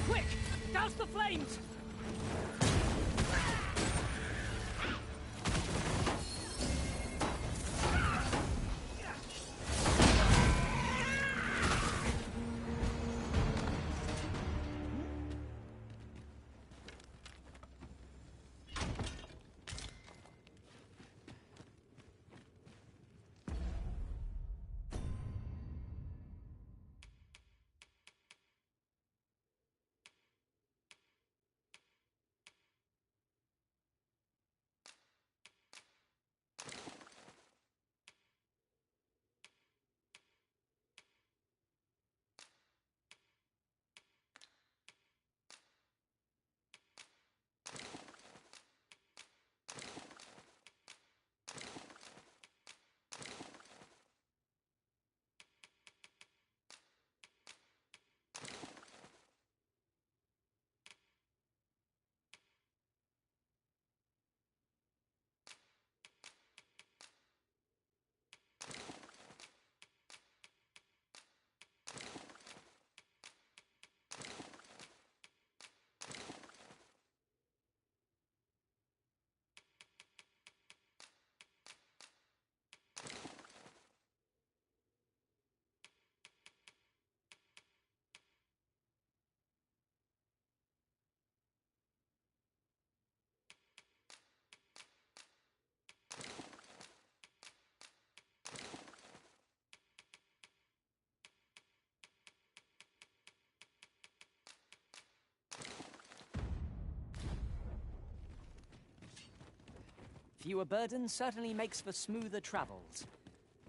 Quick! Douse the flames! Fewer burdens certainly makes for smoother travels.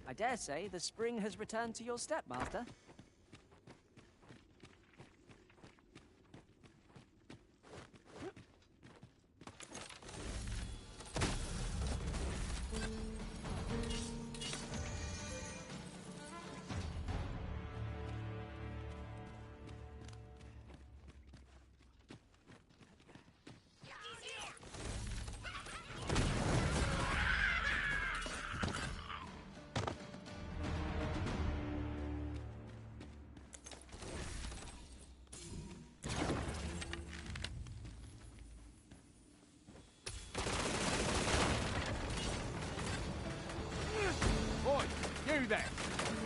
I dare say the spring has returned to your step, Master. then.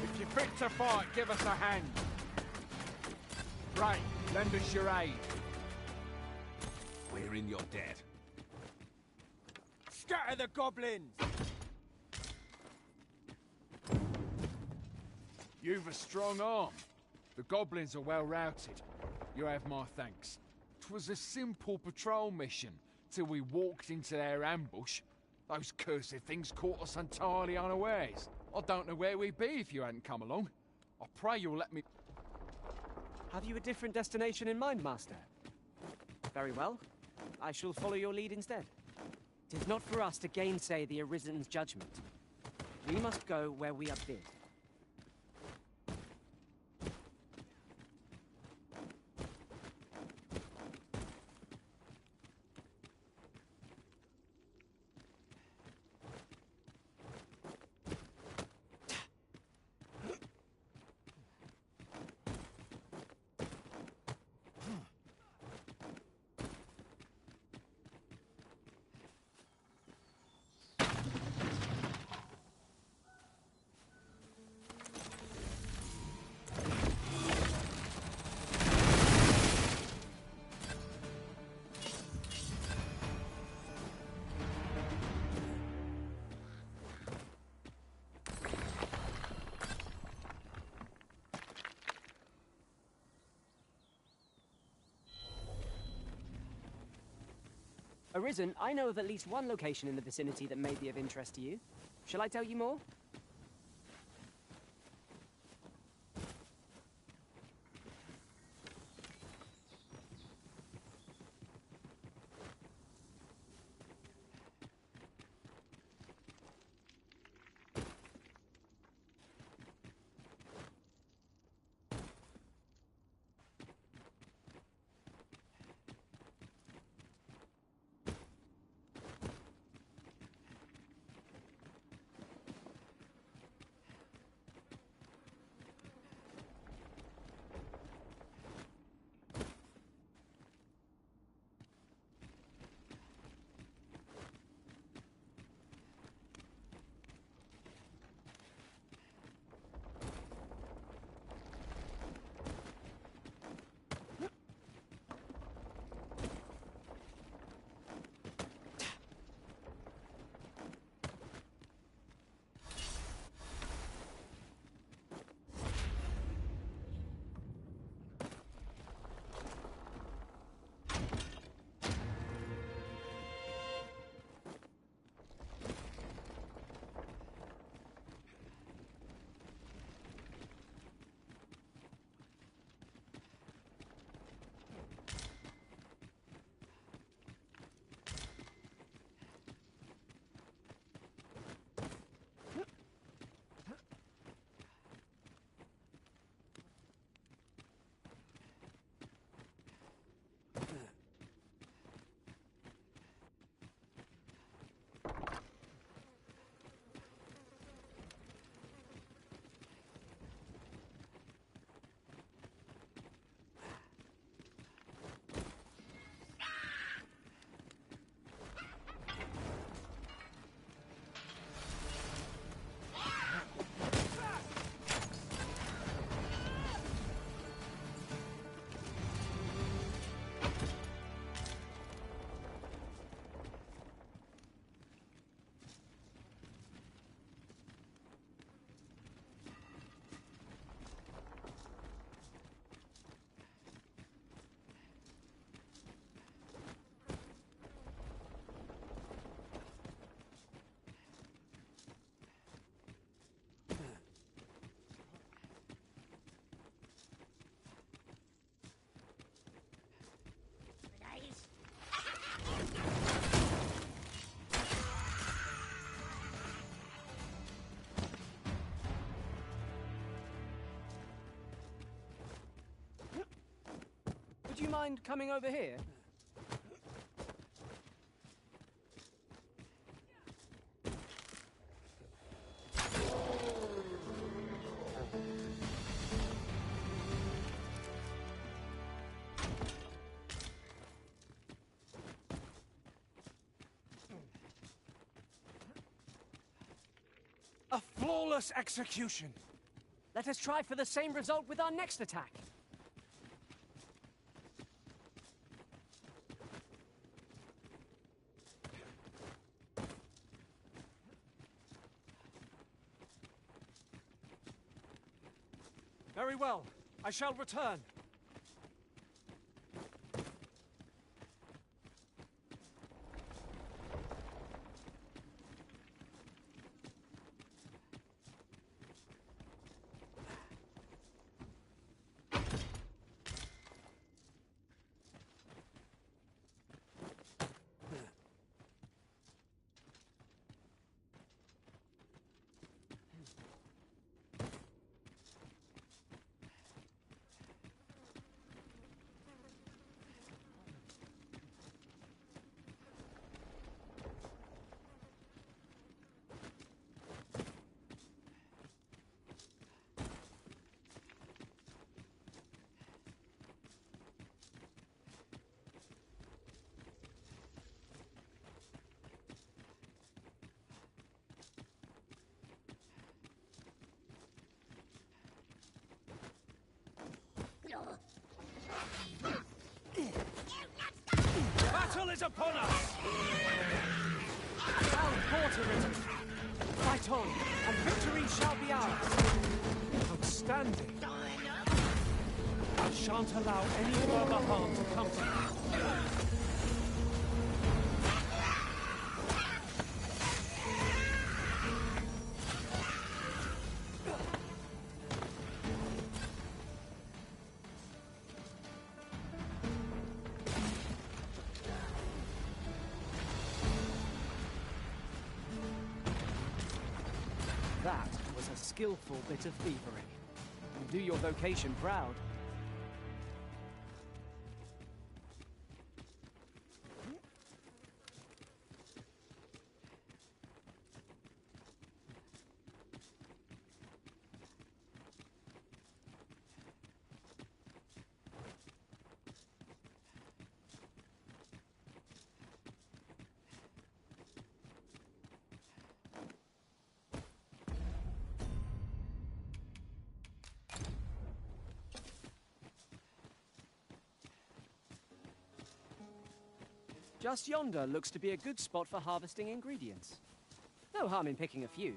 If you're fit to fight, give us a hand. Right, lend us your aid. We're in your debt. Scatter the goblins! You've a strong arm. The goblins are well routed. You have my thanks. 'Twas a simple patrol mission, till we walked into their ambush. Those cursed things caught us entirely unawares. I don't know where we'd be if you hadn't come along. I pray you'll let me... Have you a different destination in mind, Master? Very well. I shall follow your lead instead. 'Tis not for us to gainsay the Arisen's judgment. We must go where we are bid. Arisen, I know of at least one location in the vicinity that may be of interest to you. Shall I tell you more? Would you mind coming over here? A Flawless execution! Let us try for the same result with our next attack. Very well. I shall return. Battle is upon us! Our porter, fight on, and victory shall be ours! Outstanding! I shan't allow any further harm to come to you. That was a skillful bit of thievery. You do your vocation proud. Just yonder looks to be a good spot for harvesting ingredients. No harm in picking a few.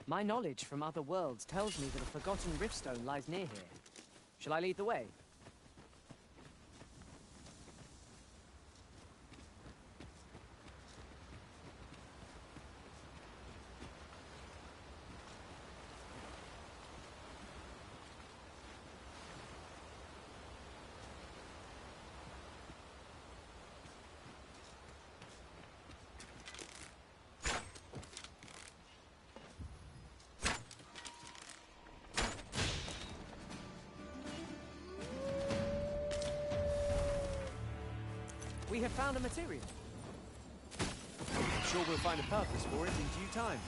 My knowledge from other worlds tells me that a forgotten riftstone lies near here. Shall I lead the way? We have found a material. I'm sure we'll find a purpose for it in due time.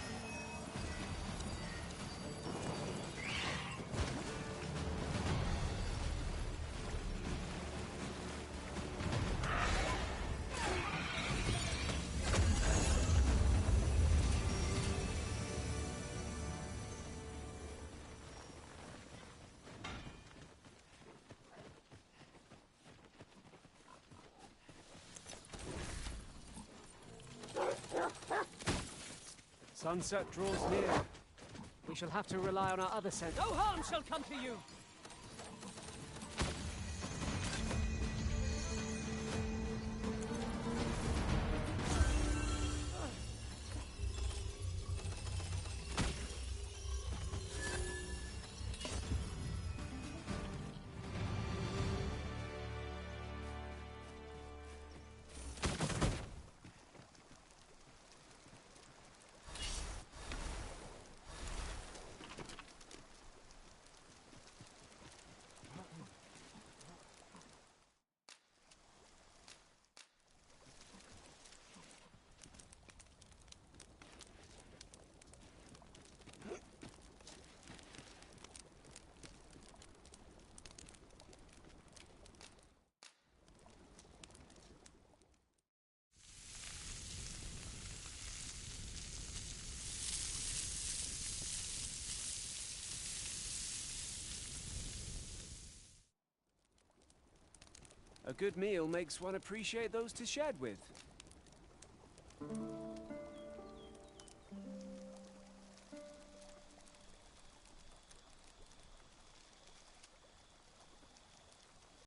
Sunset draws near. We shall have to rely on our other sense. No harm shall come to you! A good meal makes one appreciate those to shared with.